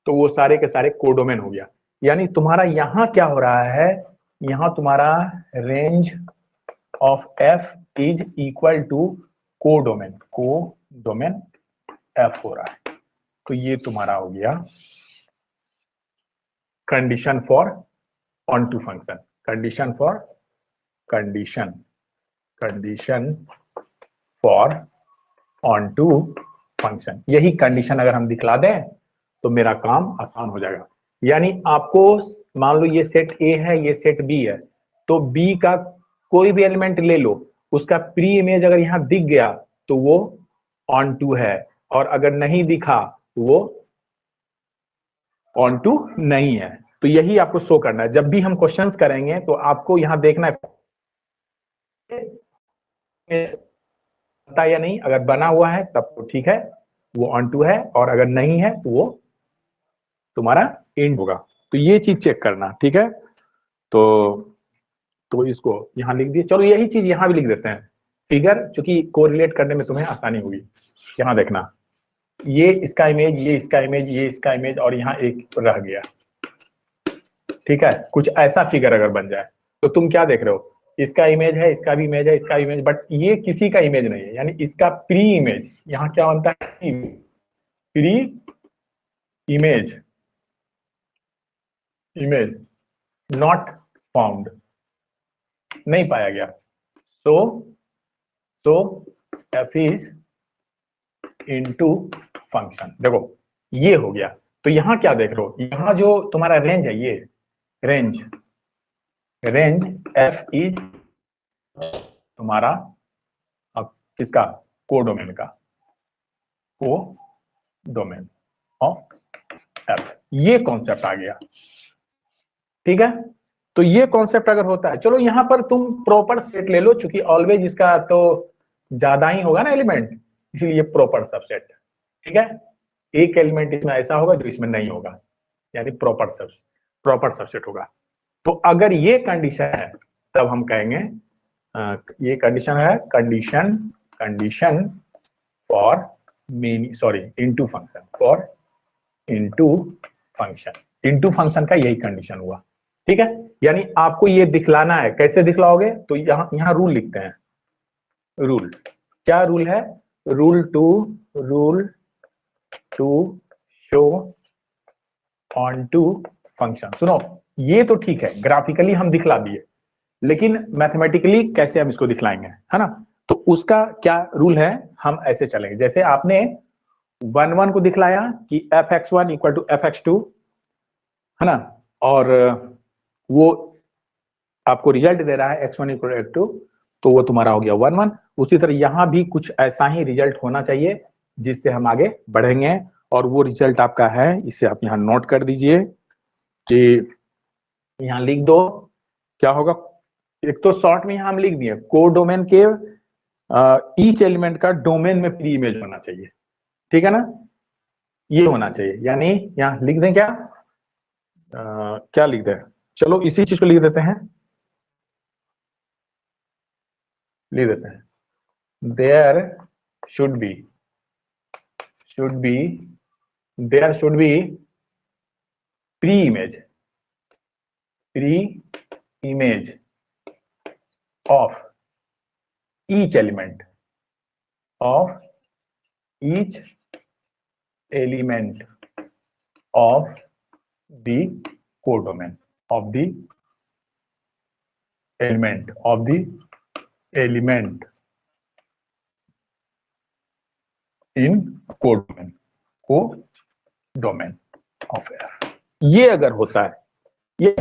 तो वो सारे के सारे कोडोमेन हो गया। यानी तुम्हारा यहाँ क्या हो रहा है, यहाँ तुम्हारा range of F is equal to codomain, codomain F हो रहा है। तो ये तुम्हारा हो गया condition for onto function. Condition for condition for onto function. यही कंडीशन अगर हम दिखला दें तो मेरा काम आसान हो जाएगा। यानी आपको मान लो ये सेट ए है, ये सेट बी है, तो बी का कोई भी एलिमेंट ले लो, उसका प्री इमेज अगर यहां दिख गया तो वो ऑन टू है, और अगर नहीं दिखा तो वो ऑन टू नहीं है। तो यही आपको शो करना है। जब भी हम क्वेश्चंस करेंगे तो आपको यहां देखना है या नहीं। अगर बना हुआ है तब तो ठीक है, वो ऑन टू है, और अगर नहीं है तो वो तुम्हारा एंड होगा। तो ये चीज चेक करना, ठीक है। तो इसको यहां लिख दिए। चलो यही चीज यहां भी लिख देते हैं, फिगर, चूंकि कोरिलेट करने में तुम्हें आसानी होगी। यहां देखना, ये इसका इमेज, ये इसका इमेज, ये इसका इमेज, और यहाँ एक रह गया। ठीक है, कुछ ऐसा फिगर अगर बन जाए तो तुम क्या देख रहे हो, इसका इमेज है, इसका भी इमेज है, इसका इमेज, बट ये किसी का इमेज नहीं है। यानी इसका प्री इमेज यहाँ क्या बनता है, pre image, image not found, नहीं पाया गया। सो एफ इज इनटू फंक्शन। देखो ये हो गया। तो यहां क्या देख रहे हो, यहां जो तुम्हारा रेंज है, ये रेंज एफ इज तुम्हारा अब किसका, कोडोमेन का, कोडोमेन ऑफ एफ। ये कॉन्सेप्ट आ गया, ठीक है। तो ये कॉन्सेप्ट अगर होता है, चलो यहां पर तुम प्रॉपर सेट ले लो, चूंकि ऑलवेज इसका तो ज्यादा ही होगा ना एलिमेंट, इसीलिए प्रॉपर सबसेट। ठीक है, एक एलिमेंट इसमें ऐसा होगा जो इसमें नहीं होगा, यानी प्रॉपर सबसेट होगा। तो अगर ये कंडीशन है तब हम कहेंगे ये कंडीशन है, condition for into function, for into function का यही कंडीशन हुआ। ठीक है, यानी आपको ये दिखलाना है। कैसे दिखलाओगे, तो यहां रूल लिखते हैं। रूल क्या रूल है, rule to show onto function. सुनो, ये तो ठीक है, ग्राफिकली हम दिखला दिए, लेकिन मैथमेटिकली कैसे हम इसको दिखलाएंगे, है ना। तो उसका क्या रूल है, हम ऐसे चलेंगे। जैसे आपने 1 को दिखलाया कि f(x1) इक्वल टू f(x2), है ना, और वो आपको रिजल्ट दे रहा है x1 इक्वल टू x2, तो वो तुम्हारा हो गया 1 1। उसी तरह यहाँ भी कुछ ऐसा ही रिजल्ट होना चाहिए जिससे हम आगे बढ़ेंगे, और वो रिजल्ट आपका है, इसे आप यहाँ नोट कर दीजिए कि यहाँ लिख दो क्या होगा। एक तो शॉर्ट में यहाँ हम लिख दिए कोडोमेन के ईच एलिमेंट का डोमेन में प्री इमेज होना चाहिए, ठीक है ना, ये होना चाहिए। यानी यहाँ लिख दें क्या, क्या लिख दें, चलो इसी चीज को लिख देते हैं, लिख देते हैं there should be there should be pre image of each element of the codomain of the element in codomain of F। ये अगर होता है, ये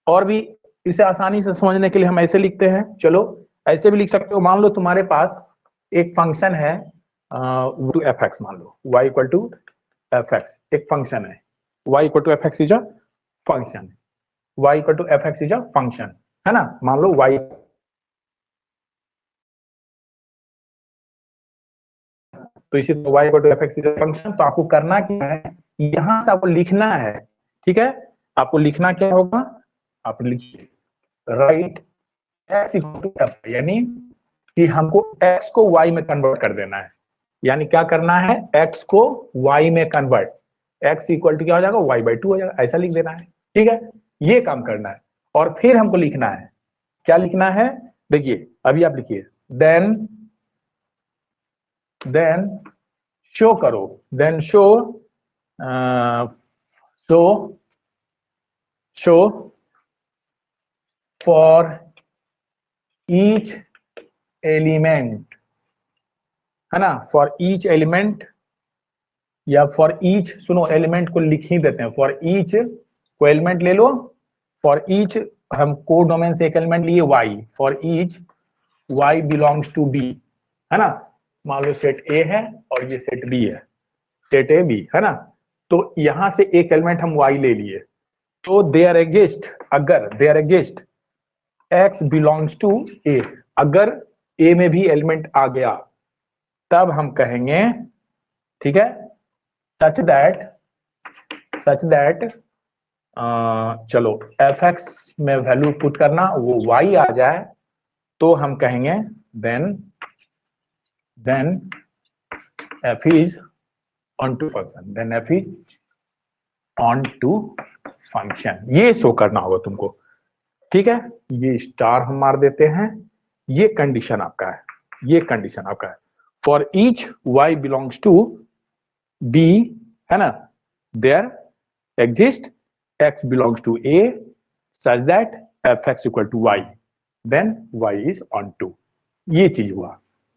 और भी इसे आसानी से समझने के लिए हम ऐसे लिखते हैं, चलो ऐसे भी लिख सकते हो। मान लो तुम्हारे पास एक फंक्शन है टू एफ एक्स, मान लो y equal to F X एक फंक्शन है, y equal to F X is a function, y equal to F X is a function, है ना। मान लो y, तो इसी तरह y equal to F X is a function. तो आपको करना क्या है, यहां से आपको लिखना है, ठीक है। आपको लिखना क्या होगा, आप लिखिए right x equal to F, यानी कि हमको x को y में कन्वर्ट कर देना है। यानी क्या करना है, x को y में कन्वर्ट, x इक्वल टू क्या हो जाएगा, y/2 हो जाएगा, ऐसा लिख देना है, ठीक है। ये काम करना है। और फिर हमको लिखना है, क्या लिखना है, देखिए अभी आप लिखिए देन शो करो, then show for each element, है ना, फॉर ईच एलिमेंट, या फॉर ईच, सुनो एलिमेंट को लिख ही देते हैं, फॉर ईच को एलिमेंट ले लो, फॉर ईच हम कोडोमेन से एक एलिमेंट लिए y, for each y belongs to b, है ना। मान लो सेट A है और ये सेट B है, सेट A B, है ना। तो यहां से एक एलिमेंट हम y ले लिए, तो देयर एग्जिस्ट, अगर there exist x belongs to A, अगर A में भी एलिमेंट आ गया तब हम कहेंगे, ठीक है, सच दैट चलो एफ एक्स में वैल्यू पुट करना, वो y आ जाए, तो हम कहेंगे then f is onto function, then f is onto function, ये शो करना होगा तुमको, ठीक है। ये स्टार हम मार देते हैं, ये कंडीशन आपका है, ये कंडीशन आपका है। For each y belongs to b, है ना, there exist x belongs to A such that fx equal to y, then y is on 2। ये चीज हुआ।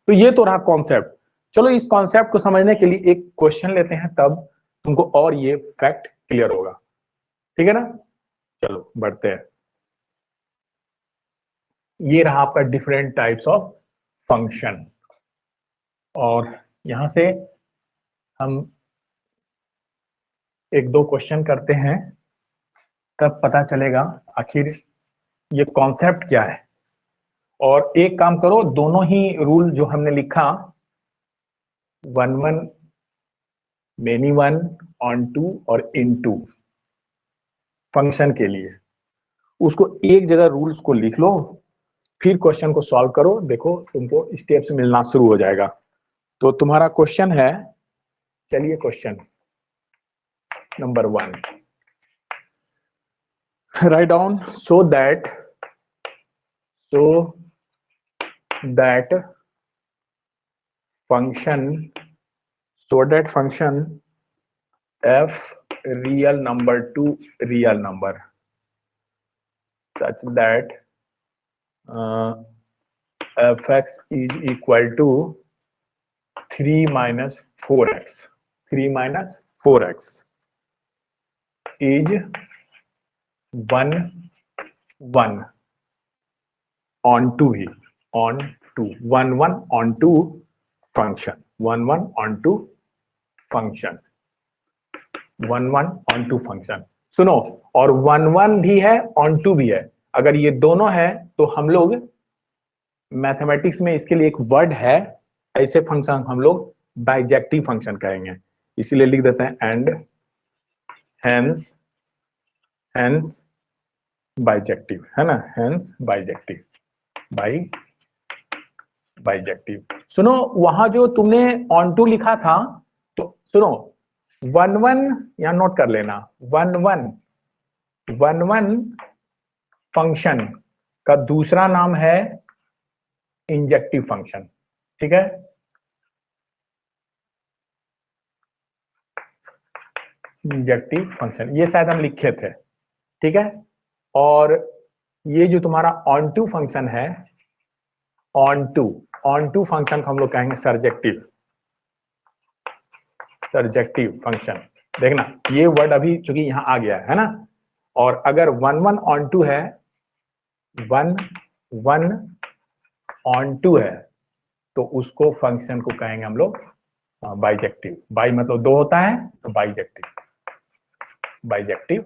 तो ये तो रहा कॉन्सेप्ट। चलो इस कॉन्सेप्ट को समझने के लिए एक क्वेश्चन लेते हैं, तब तुमको और ये फैक्ट क्लियर होगा, ठीक है ना। चलो बढ़ते हैं। ये रहा आपका डिफरेंट टाइप्स ऑफ फंक्शन, और यहां से हम एक दो क्वेश्चन करते हैं, तब पता चलेगा आखिर ये कॉन्सेप्ट क्या है। और एक काम करो, दोनों ही रूल जो हमने लिखा, 1 1 मेनी 1 ऑन 2 और इन 2 फंक्शन के लिए, उसको एक जगह रूल्स को लिख लो, फिर क्वेश्चन को सॉल्व करो, देखो तुमको स्टेप्स मिलना शुरू हो जाएगा। तो तुम्हारा क्वेश्चन है, चलिए question number 1, write down so that function f real number to real number such that fx is equal to 3 minus 4x is 1 1 onto भी, onto, 1 1 onto function, 1 1 onto function, 1 1 onto function. सुनो, और 1 1 भी है, onto भी है। अगर ये दोनों है तो हम लोग मैथमेटिक्स में इसके लिए एक वर्ड है, ऐसे फंक्शन हम लोग बाइजेक्टिव फंक्शन कहेंगे। इसीलिए लिख देते हैं एंड हेंस, हेंस बाइजेक्टिव, है ना, हेंस बाइजेक्टिव, बाइजेक्टिव। सुनो, वहां जो तुमने ऑन टू लिखा था, तो सुनो, 1 1 यहां नोट कर लेना, 1 1 फंक्शन का दूसरा नाम है इंजेक्टिव फंक्शन, ठीक है। इंजेक्टिव फंक्शन ये शायद हम लिखे थे, ठीक है। और ये जो तुम्हारा ऑन टू फंक्शन है, ऑन टू फंक्शन को हम लोग कहेंगे सर्जेक्टिव, सर्जेक्टिव फंक्शन। देखना ये वर्ड अभी चूंकि यहां आ गया है ना। और अगर 1 1 ऑन टू है, 1 1 ऑन टू है, तो उसको फंक्शन को कहेंगे हम लोग बाइजेक्टिव। बाई मतलब दो होता है, तो बाइजेक्टिव, बाइजेक्टिव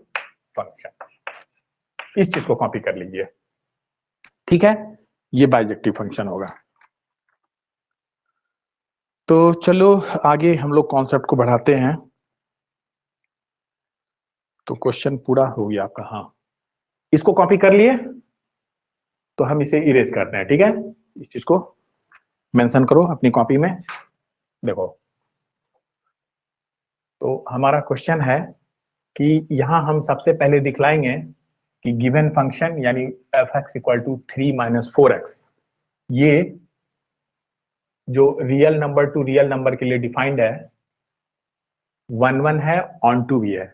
फंक्शन। इस चीज को कॉपी कर लीजिए, ठीक है। ये बाइजेक्टिव फंक्शन होगा। तो चलो आगे हम लोग कॉन्सेप्ट को बढ़ाते हैं। तो क्वेश्चन पूरा हो गया आपका, हाँ। इसको कॉपी कर लिए, तो हम इसे इरेज करते हैं, ठीक है। इस चीज को मेंशन करो अपनी कॉपी में। देखो, तो हमारा क्वेश्चन है कि यहां हम सबसे पहले दिखलाएंगे कि गिवन फंक्शन यानी f(x = 3 - 4x), ये जो real number to real number के लिए डिफाइंड है, 1 1 है, ऑन टू भी है,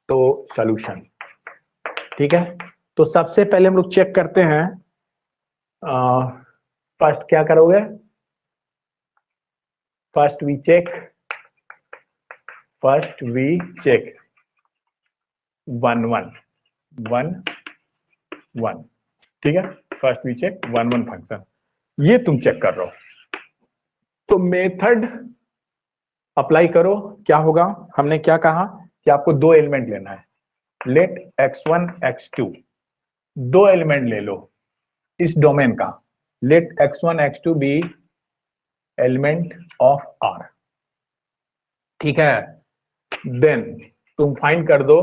तो सॉल्यूशन, ठीक है। तो सबसे पहले हम लोग चेक करते हैं, फर्स्ट क्या करोगे, फर्स्ट वी चेक 1 1 1 1, ठीक है। फर्स्ट वी चेक 1 1 फंक्शन, ये तुम चेक कर रहे हो। तो मेथड अप्लाई करो, क्या होगा, हमने क्या कहा कि आपको दो एलिमेंट लेना है, लेट x1 x2, दो एलिमेंट ले लो इस डोमेन का, let x1 x2 be element of R, ठीक है। देन तुम फाइंड कर दो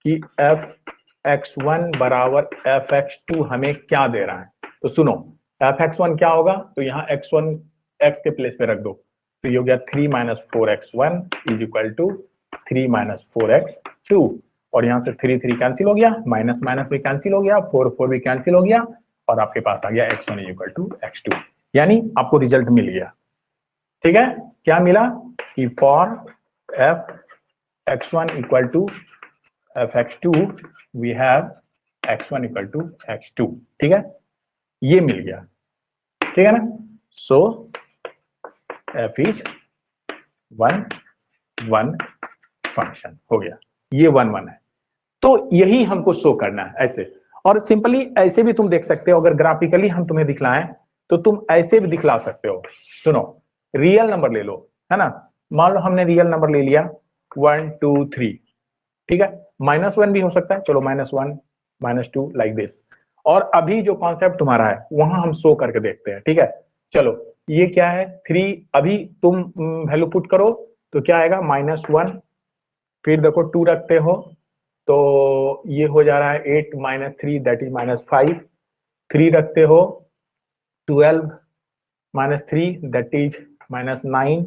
कि f(x1) बराबर f(x2) हमें क्या दे रहा है। तो सुनो, f(x1) क्या होगा, तो यहाँ x1 x के प्लेस पे रख दो, तो ये हो गया 3 - 4x1 = 3 - 4x2। और यहाँ से 3 3 कैंसिल हो गया, माइनस माइनस भी कैंसिल हो गया, 4 4 भी कैंसिल हो गया, और आपके पास आ गया x1 = x2, यानी आपको रिजल्ट मिल गया, ठीक है। क्या मिला कि for f(x1 = f(x2) we have x1 = x2, ठीक है, ये मिल गया, ठीक है ना। सो f is 1 1 फंक्शन हो गया, ये 1 1 है। तो यही हमको शो करना है ऐसे, और सिंपली ऐसे भी तुम देख सकते हो, अगर ग्राफिकली हम तुम्हें दिखलाएं तो तुम ऐसे भी दिखला सकते हो। सुनो, रियल नंबर ले लो, है ना, मान लो हमने रियल नंबर ले लिया 1 2 3, ठीक है। -1 भी हो सकता है, चलो -1 -2 लाइक दिस। और अभी जो कॉन्सेप्ट तुम्हारा है वहां हम शो करके देखते हैं, ठीक है। चलो, ये क्या है 3, अभी तुम वैल्यू पुट करो तो क्या आएगा -1, फिर देखो 2 रखते हो तो ये हो जा रहा है 8 - 3 दैट इज -5, 3 रखते हो 12 - 3 दैट इज -9,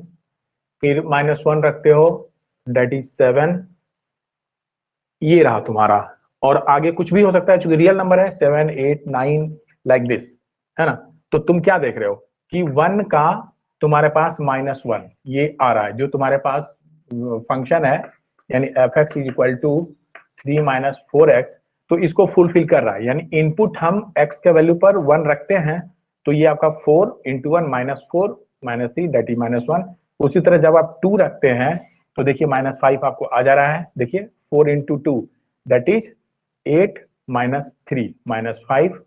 फिर -1 रखते हो दैट इज 7, ये रहा तुम्हारा। और आगे कुछ भी हो सकता है, चूंकि रियल नंबर है 7 8 9 लाइक दिस, है ना। तो तुम क्या देख रहे हो कि 1 का तुम्हारे पास -1 ये आ रहा है, जो तुम्हारे पास फंक्शन है, यानी f(x = 3 - 4x), तो इसको फुलफिल कर रहा है। यानी इनपुट हम x के वैल्यू पर 1 रखते हैं, तो ये आपका 4 × 1 -4 -3 दैट इज -1। उसी तरह जब आप 2 रखते हैं तो देखिए -5 आपको आ जा रहा है, देखिए 4 × 2 दैट इज 8 - 3 -5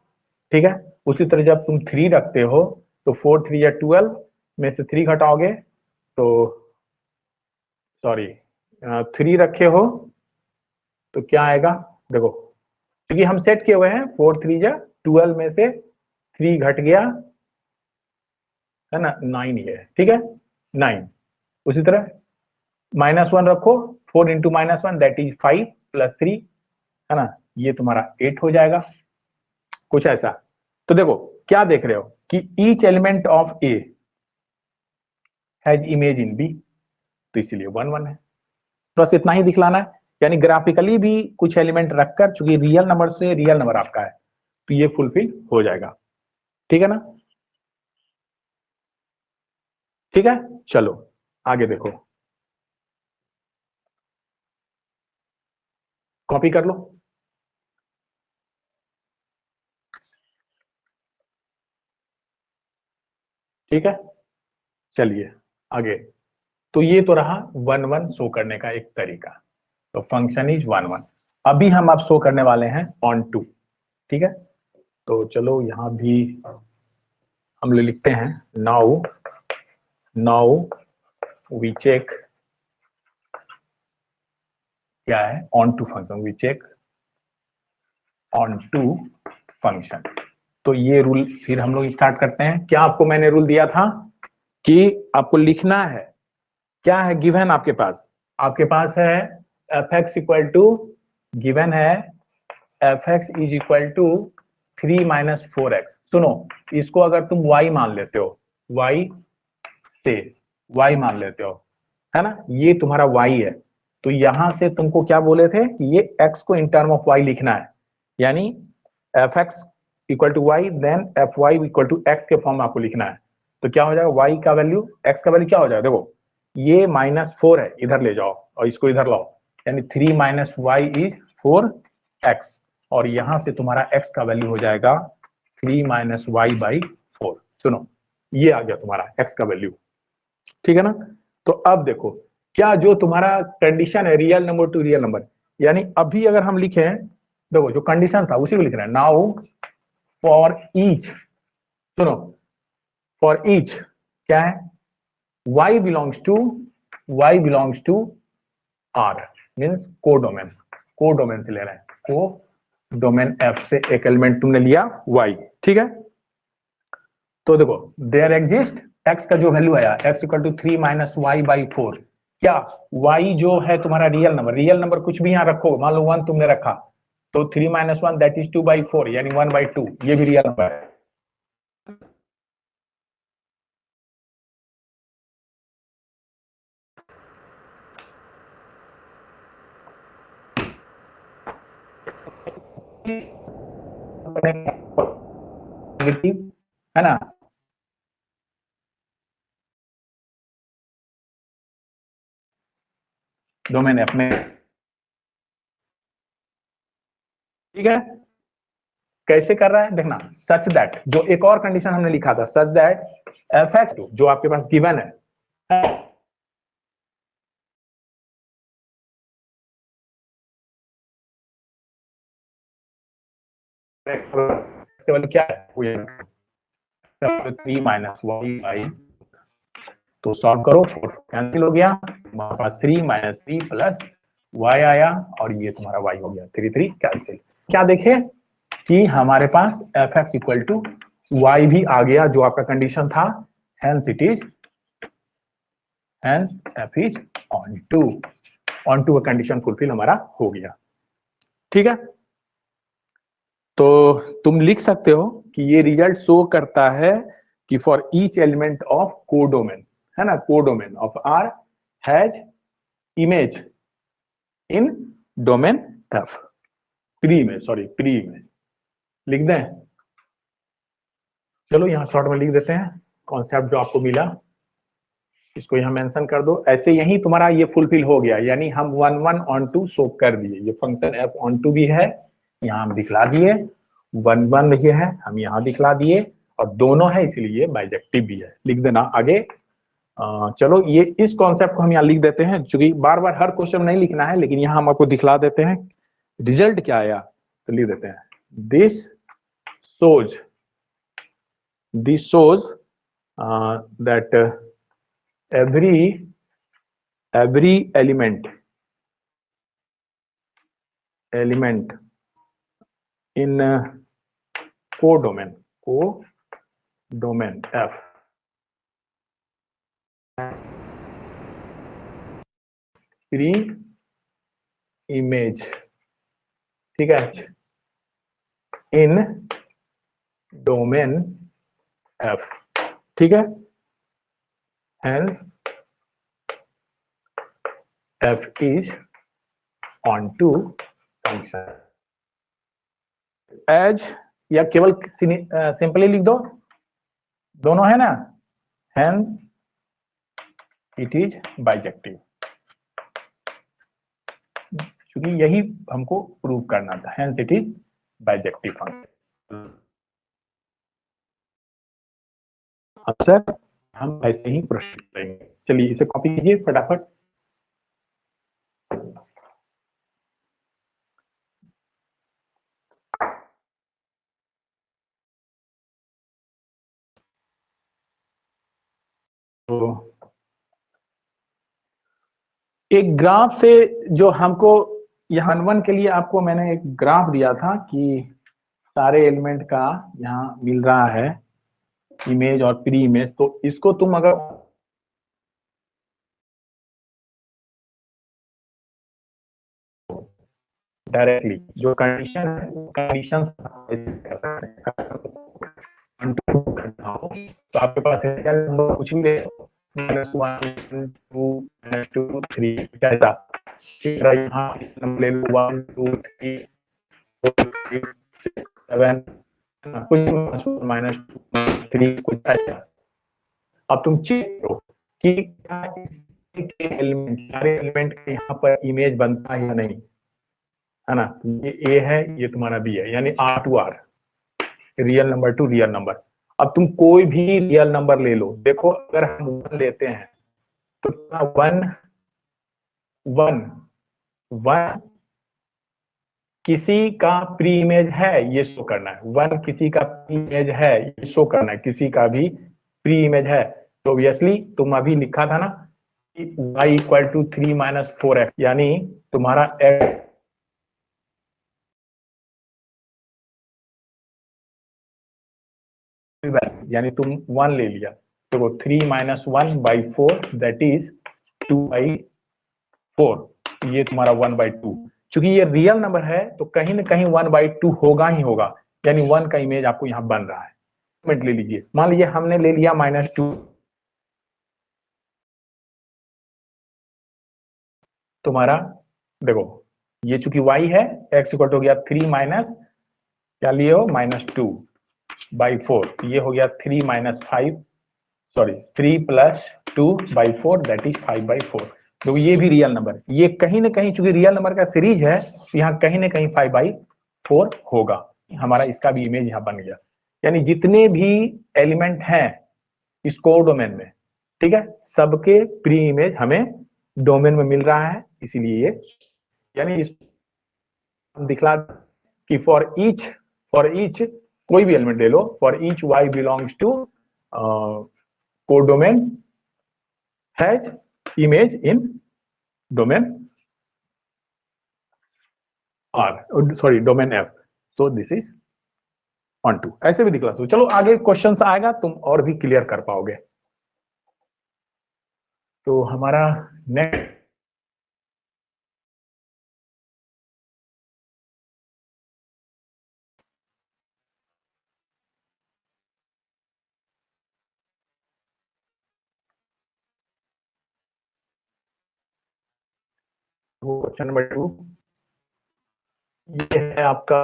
ठीक है। उसी तरह जब तुम 3 रखते हो तो 4 3 या 12 में से 3 घटाओगे तो सॉरी 3 रखे हो तो क्या आएगा, देखो क्योंकि हम सेट किए हुए हैं 4 3 या 12 में से 3 घट गया है ना, 9 ये है, ठीक है 9। उसी तरह -1 रखो, 4 इंटू -1 दैट इज 5 प्लस 3 है ना, ये तुम्हारा 8 हो जाएगा, कुछ ऐसा। तो देखो क्या देख रहे हो कि each element of A has image in B, तो इसीलिए 1 1 है। बस इतना ही दिखलाना है, यानी ग्राफिकली भी कुछ एलिमेंट रखकर, चूंकि रियल नंबर से रियल नंबर आपका है तो ये फुलफिल हो जाएगा, ठीक है ना। ठीक है, चलो आगे देखो, कॉपी कर लो। ठीक है, चलिए आगे। तो ये तो रहा 1 1 शो करने का एक तरीका, तो फंक्शन इज 1 1। अभी हम अब शो करने वाले हैं ऑन टू, ठीक है। तो चलो यहां भी हम लोग लिखते हैं नाउ नाउ वी चेक, क्या है onto function, we check onto function. तो ये रूल फिर हम लोग स्टार्ट करते हैं। क्या आपको मैंने रूल दिया था कि आपको लिखना है, क्या है गिवन आपके पास है F x equal to, given है F X is equal to 3 minus 4x। सुनो, इसको अगर तुम y मान लेते हो, y से y मान लेते हो है ना, ये तुम्हारा y है, तो यहां से तुमको क्या बोले थे कि ये x को इन टर्म ऑफ y लिखना है, यानी f x equal to y then f y equal to x के फॉर्म में आपको लिखना है। तो क्या हो जाएगा, y का वैल्यू x का वैल्यू क्या हो जाएगा, देखो ये -4 है, इधर ले जाओ और इसको इधर लाओ, यानी 3 माइनस वाई इज 4x, और यहां से तुम्हारा x का वैल्यू हो जाएगा 3 माइनस वाई बाई 4। सुनो ये आ गया तुम्हारा x का वैल्यू, ठीक है ना। तो अब देखो क्या जो तुम्हारा कंडीशन है real number to real number, यानी अभी अगर हम लिखे, देखो जो कंडीशन था उसी को लिख रहे हैं, नाउ फॉर ईच, सुनो फॉर ईच क्या है, y belongs to R means codomain से ले रहे हैं, कोडोमेन f से एक एलिमेंट तुमने लिया y, ठीक है। तो देखो देयर एग्जिस्ट x का जो वैल्यू आया x equal to 3 minus y by 4, क्या y जो है तुम्हारा रियल नंबर कुछ भी यहां रखो, मान लो 1 तुमने रखा तो 3 माइनस 1 दैट इज 2 बाई 4 यानी 1 बाई 2, ये भी रियल नंबर है। है ना, डोमेन एफ में, ठीक है। कैसे कर रहा है देखना, सच दैट, जो एक और कंडीशन हमने लिखा था, सच दैट एफ एक्स जो आपके पास गिवन है केवल क्या है 3 माइनस वाई बाई, तो सॉल्व करो 4 कैंसिल हो गया, हमारे पास 3 माइनस 3 प्लस वाई आया और ये तुम्हारा वाई हो गया, 3 3 कैंसिल। क्या देखे कि हमारे पास F x equal to Y भी आ गया जो आपका कंडीशन था, hence it is hence F is onto का कंडीशन फुलफिल हमारा हो गया, ठीक है। तो तुम लिख सकते हो कि ये रिजल्ट शो करता है कि for each element of codomain, है ना, codomain of R has image in domain f, pre में लिख दें, चलो यहां शॉर्ट में लिख देते हैं कॉन्सेप्ट जो आपको मिला, इसको यहां मेंशन कर दो, ऐसे यही तुम्हारा ये फुलफिल हो गया, यानी हम 1 1 ऑन टू शो कर दिए, ये फंक्शन एफ ऑन टू भी है यहां हम दिखला दिए, 1 1 ये है हम यहां दिखला दिए, और दोनों है इसलिए बाइजेक्टिव भी है, लिख देना आगे। चलो ये इस कॉन्सेप्ट को हम यहाँ लिख देते हैं, क्योंकि बार बार हर क्वेश्चन नहीं लिखना है, लेकिन यहाँ हम आपको दिखला देते हैं रिजल्ट क्या आया, तो लिख देते हैं this shows that every element in codomain F pre image, ठीक है, इन डोमेन F, ठीक है, hence F is onto function as, या केवल सिंपली लिख दो, दोनों है ना, hence it is bijective, क्योंकि यही हमको प्रूव करना था, hence it is bijective function। Answer हम ऐसे ही प्रोसीड करेंगे। चलिए इसे कॉपी कीजिए फटाफट। तो एक ग्राफ से जो हमको यहाँ वन के लिए आपको मैंने एक ग्राफ दिया था कि सारे एलिमेंट का यहाँ मिल रहा है इमेज और प्री इमेज, तो इसको तुम अगर डायरेक्टली जो कंडीशन है कंडीशन तो आपके पास नंबर कुछ भी ले, -1 2 3 कैसा यहाँ नंबर ले लो 1 2 3 4 5 7 कुछ -2 कुछ ऐसा। अब तुम चेक करो कि एलिमेंट सारे एलिमेंट के यहाँ पर इमेज बनता है या नहीं, है ना। ये ए है, ये तुम्हारा बी है, यानी R to R, real number to real number. अब तुम कोई भी रियल नंबर ले लो, देखो अगर हम 1 लेते हैं तो 1 1 1 किसी का प्री इमेज है ये शो करना है, 1 किसी का प्री इमेज है ये शो करना है, किसी का भी प्री इमेज है। तो ऑब्वियसली तुम अभी लिखा था ना कि y इक्वल टू 3 - 4x, यानी तुम्हारा x यानी तुम 1 ले लिया, तो 3 - 1/4 दैट इज 2/4, ये तुम्हारा 1/2। चूंकि ये रियल नंबर है तो कहीं ना कहीं 1/2 होगा ही होगा, यानी 1 का इमेज आपको यहाँ बन रहा है। मिनट ले लीजिए, मान लीजिए हमने ले लिया -2, तुम्हारा देखो ये चूंकि y है, x इक्वल हो गया 3 माइनस क्या लिए हो -2/4, ये हो गया 3 - 5 सॉरी 3 + 2/4 दैट इज 5/4। तो ये भी रियल नंबर, ये कहीं ना कहीं चूंकि रियल नंबर का सीरीज है तो यहाँ कहीं ना कहीं 5/4 होगा, हमारा इसका भी इमेज यहाँ बन गया। यानी जितने भी एलिमेंट हैं इस कोडोमेन में, ठीक है, सबके प्री इमेज हमें डोमेन में मिल रहा है, इसीलिए ये यानी इस दिखला कि फॉर ईच कोई भी एलिमेंट ले लो, for each y belongs to codomain has image in domain R, sorry domain F, so this is onto, ऐसे भी दिखला। तो चलो आगे क्वेश्चन आएगा तुम और भी क्लियर कर पाओगे। तो हमारा नेक्स्ट क्वेश्चन नंबर 2, ये है आपका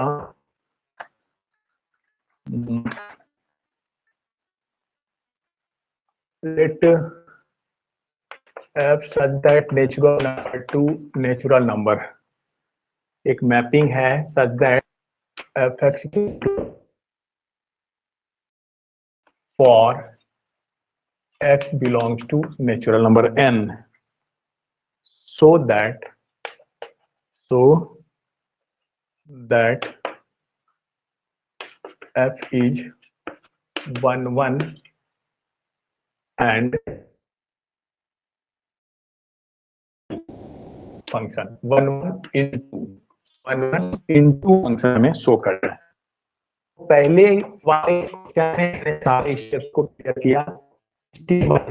let f such that natural number to natural number, एक मैपिंग है such that fx for x belongs to natural number n, so that f is 1 1 and function 1 1 into function में show कर रहा है। पहले वाले क्या है, सारे स्टेप्स को क्लियर किया,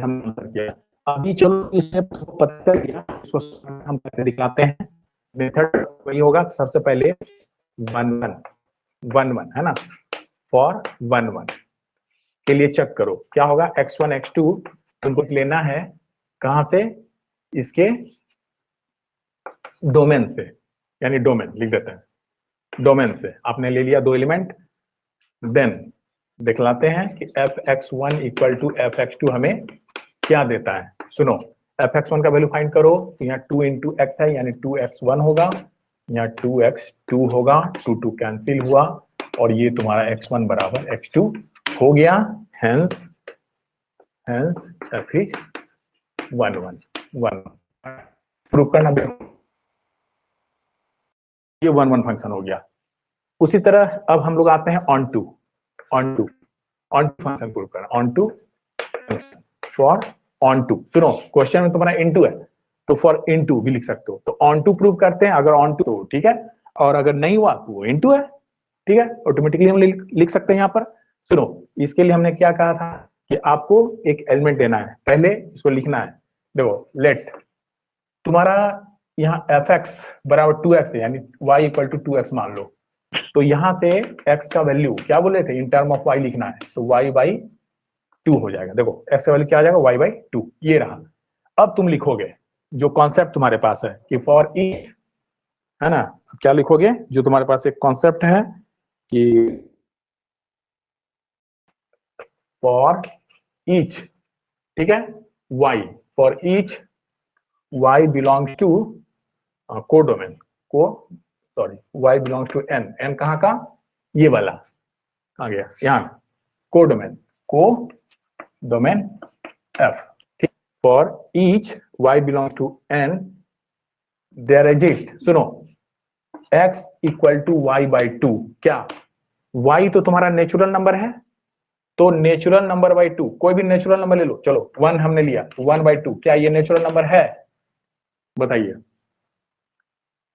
हमने किया। अभी चलो इस स्टेप को पता कर लिया, इसको हम करके दिखाते हैं। मेथड वही होगा, सबसे पहले 1 1 है ना, फॉर 1 1 के लिए चेक करो क्या होगा। x1 x2 तुमको लेना है कहां से, इसके डोमेन से, यानी डोमेन लिख देते हैं। डोमेन से आपने ले लिया 2 एलिमेंट, देन दिखलाते हैं कि fx1 इक्वल टू fx2 हमें क्या देता है। सुनो, fx1 का वैल्यू फाइंड करो, तो यहाँ 2 इंटू एक्स है यानी 2x1 होगा, यहाँ 2x2 होगा, 2 2 कैंसिल हुआ और ये तुम्हारा x1 बराबर x2 हो गया। हेंस f इज 1 1 1 प्रूफ करना, ये 1 1 फंक्शन हो गया। उसी तरह अब हम लोग आते हैं ऑन टू फंक्शन प्रूफ करना, onto for onto. सुनो, क्वेश्चन में तुम्हारा इनटू है तो फॉर इनटू भी लिख सकते हो, तो ऑन टू प्रूव करते हैं। अगर ऑन टू तो ठीक है, और अगर नहीं हुआ तो वो इनटू है, ठीक है, ऑटोमेटिकली हम लिख सकते हैं। यहाँ पर सुनो, इसके लिए हमने क्या कहा था कि आपको एक एलिमेंट देना है, पहले इसको लिखना है। देखो, लेट तुम्हारा यहाँ एफ एक्स बराबर 2x है, यानी y इक्वल टू 2x मान लो, तो यहां से x का वैल्यू क्या बोले थे, इन टर्म ऑफ y लिखना है, तो y बाई 2 हो जाएगा। देखो x का वैल्यू क्या आ जाएगा, y बाई 2, ये रहा। अब तुम लिखोगे जो कॉन्सेप्ट तुम्हारे पास है कि फॉर ईच, है ना, क्या लिखोगे, जो तुम्हारे पास एक कॉन्सेप्ट है कि फॉर ईच, ठीक है, y, for each y belongs to codomain, sorry y belongs to n कहाँ का, ये वाला कहाँ गया, यहाँ कोडोमेन f, ठीक। For each y belongs to n there exist, सुनो, x equal to y by 2, क्या y तो तुम्हारा नेचुरल नंबर है, तो नेचुरल नंबर बाई 2, कोई भी नेचुरल नंबर ले लो, चलो 1 हमने लिया, 1 बाई 2, क्या ये नेचुरल नंबर है, बताइए।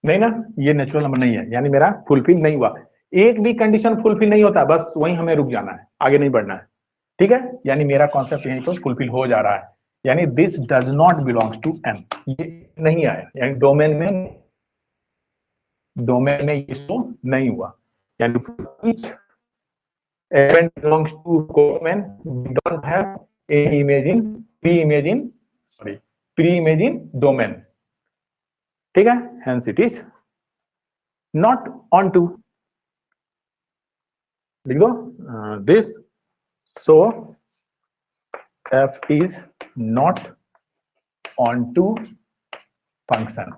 नहीं ना, ये नेचुरल नंबर नहीं है, यानी मेरा फुलफिल नहीं हुआ। एक भी कंडीशन फुलफिल नहीं होता, बस वहीं हमें रुक जाना है, आगे नहीं बढ़ना है, ठीक है। यानी मेरा कॉन्सेप्ट यहीं तो फुलफिल हो जा रहा है, यानी this does not belongs to N, ये नहीं आया, यानी डोमेन में ये शो नहीं हुआ, यानी each element belongs to domain, we don't have any image in pre-image in domain, ठीक है, hence it is not onto, लिख दो this, so f is not onto function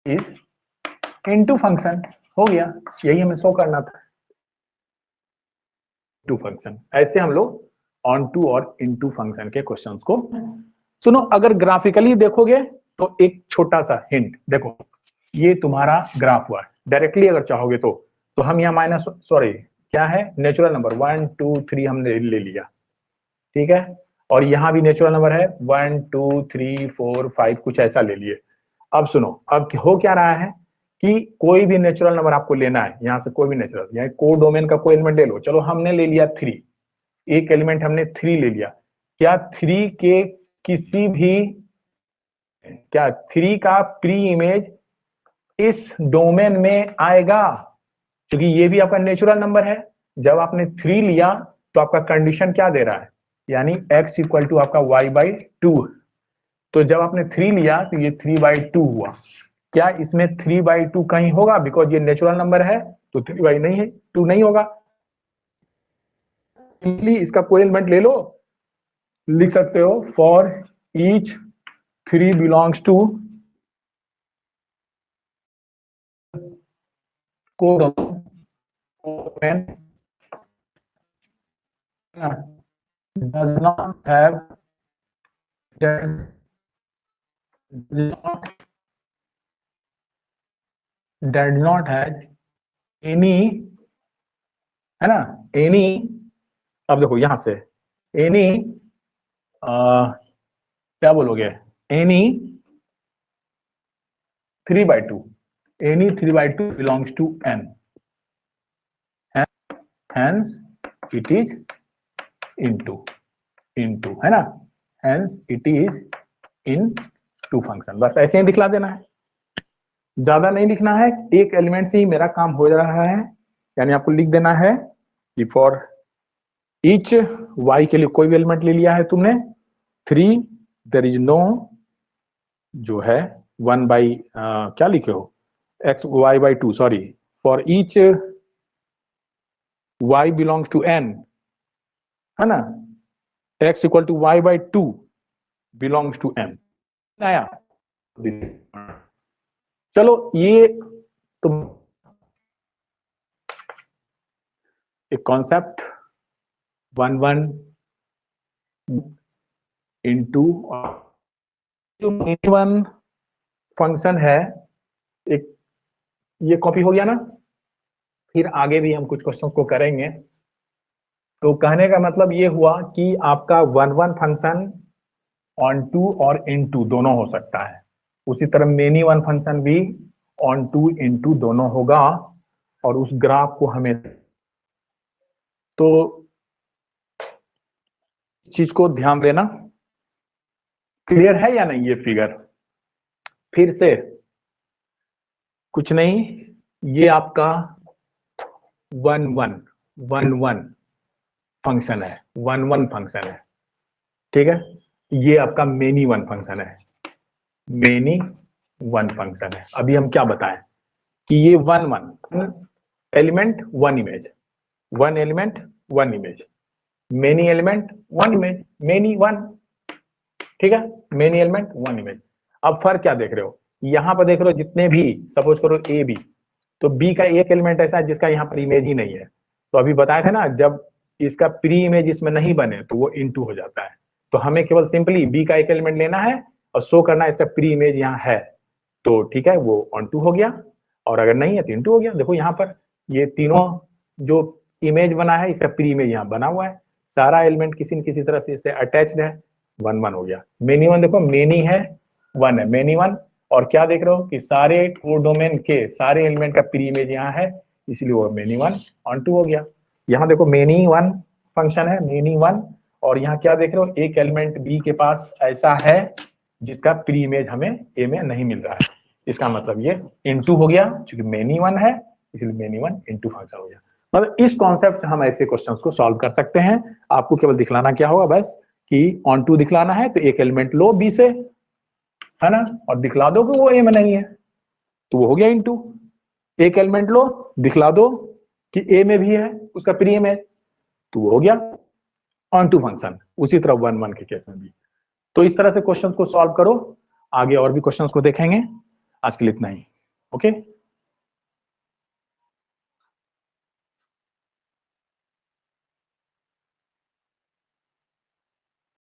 is into function, हो गया, यही हमें शो करना था, टू फंक्शन। ऐसे हम लोग ऑन टू और इनटू फंक्शन के क्वेश्चंस को, सुनो, अगर ग्राफिकली देखोगे तो एक छोटा सा हिंट देखो, ये तुम्हारा ग्राफ हुआ, डायरेक्टली अगर चाहोगे तो हम यहाँ माइनस, सॉरी क्या है, नेचुरल नंबर 1 2 3 हमने ले लिया, ठीक है, और यहाँ भी नेचुरल नंबर है 1 2 3 4 5, कुछ ऐसा ले लिए। अब सुनो, अब हो क्या रहा है कि कोई भी नेचुरल नंबर आपको लेना है, यहाँ से कोई भी नेचुरल, यानी कोडोमेन का कोई एलिमेंट ले लो, चलो हमने ले लिया 3, एक एलिमेंट हमने 3 ले लिया, क्या 3 के किसी भी, क्या 3 का प्री इमेज इस डोमेन में आएगा, क्योंकि ये भी आपका नेचुरल नंबर है। जब आपने 3 लिया तो आपका कंडीशन क्या दे रहा है, यानी x इक्वल टू आपका y बाई 2, तो जब आपने 3 लिया तो ये 3 बाई 2 हुआ, क्या इसमें 3 बाई 2 कहीं होगा, बिकॉज ये नेचुरल नंबर है, तो 3 बाई नहीं है 2 नहीं होगा, सिंपली इसका कोई एलिमेंट ले लो, लिख सकते हो for each 3 belongs to codomain does not have does not have any, है ना, एनी, अब देखो यहां से एनी क्या बोलोगे, any 3/2, any 3/2 belongs to N, hence it is into है ना, hence it is in to function. बस ऐसे ही दिखला देना है, ज्यादा नहीं लिखना है, एक एलिमेंट से ही मेरा काम हो रहा है। यानी आपको लिख देना है कि फॉर ईच y के लिए कोई भी एलिमेंट ले लिया है तुमने 3, देयर इज नो जो है 1 बाई क्या लिखे हो x y/2, sorry, for each y belongs to n, है ना, x equal to y/2 belongs to m आया। चलो ये तो एक कॉन्सेप्ट 1 इंटू जो मेन वन फंक्शन है, एक ये कॉपी हो गया ना, फिर आगे भी हम कुछ क्वेश्चंस को करेंगे। तो कहने का मतलब ये हुआ कि आपका 1 फंक्शन ऑन टू और इन टू दोनों हो सकता है, उसी तरह मेनी वन फंक्शन भी ऑन टू इन टू दोनों होगा, और उस ग्राफ को हमें, तो चीज को ध्यान देना। क्लियर है या नहीं ये फिगर? फिर से कुछ नहीं, ये आपका 1 फंक्शन है, 1 फंक्शन है, ठीक है। ये आपका मेनी वन फंक्शन है, मेनी वन फंक्शन है। अभी हम क्या बताएं कि ये 1 element 1 image, 1 element 1 image, many element 1 image, many 1, ठीक है, मेनी एलिमेंट 1 इमेज। अब फर्क क्या देख रहे हो, यहां पर देख रहे हो जितने भी, सपोज करो ए बी, तो बी का एक एलिमेंट ऐसा है जिसका यहाँ पर इमेज ही नहीं है। तो अभी बताया था ना, जब इसका प्री इमेज इसमें नहीं बने तो वो इनटू हो जाता है। तो हमें केवल सिंपली बी का एक एलिमेंट लेना है और शो करना है इसका प्री इमेज यहाँ है, तो ठीक है, वो ऑन टू हो गया, और अगर नहीं है तो इनटू हो गया। देखो यहाँ पर ये तीनों जो इमेज बना है, इसका प्री इमेज यहाँ बना हुआ है, सारा एलिमेंट किसी न किसी तरह से इससे अटैच्ड है, 1 हो गया। मेनी वन देखो, मेनी है 1 है, मेनी 1, और क्या देख रहे हो कि सारे कोडोमेन के सारे एलिमेंट का प्री इमेज यहाँ है, इसलिए वो मेनी 1 ऑन टू हो गया। यहाँ देखो मेनी 1 फंक्शन है, मेनी 1, और यहाँ क्या देख रहे हो, एक एलिमेंट बी के पास ऐसा है जिसका प्री इमेज हमें ए में नहीं मिल रहा है, इसका मतलब ये इनटू हो गया, क्योंकि मेनी 1 है इसलिए मेनी 1 इनटू फंक्शन हो गया। मतलब इस कॉन्सेप्ट से हम ऐसे क्वेश्चंस को सॉल्व कर सकते हैं। आपको केवल दिखलाना क्या होगा, बस कि ऑन टू दिखलाना है तो एक एलिमेंट लो बी से, है ना, और दिखला दो कि वो ए में नहीं है, तो वो हो गया इनटू। एक एलिमेंट लो, दिखला दो कि ए में भी है उसका प्री इमेज, तो वो हो गया ऑन टू फंक्शन। उसी तरह 1 के केस में भी। तो इस तरह से क्वेश्चंस को सॉल्व करो, आगे और भी क्वेश्चंस को देखेंगे। आज के लिए इतना ही, ओके।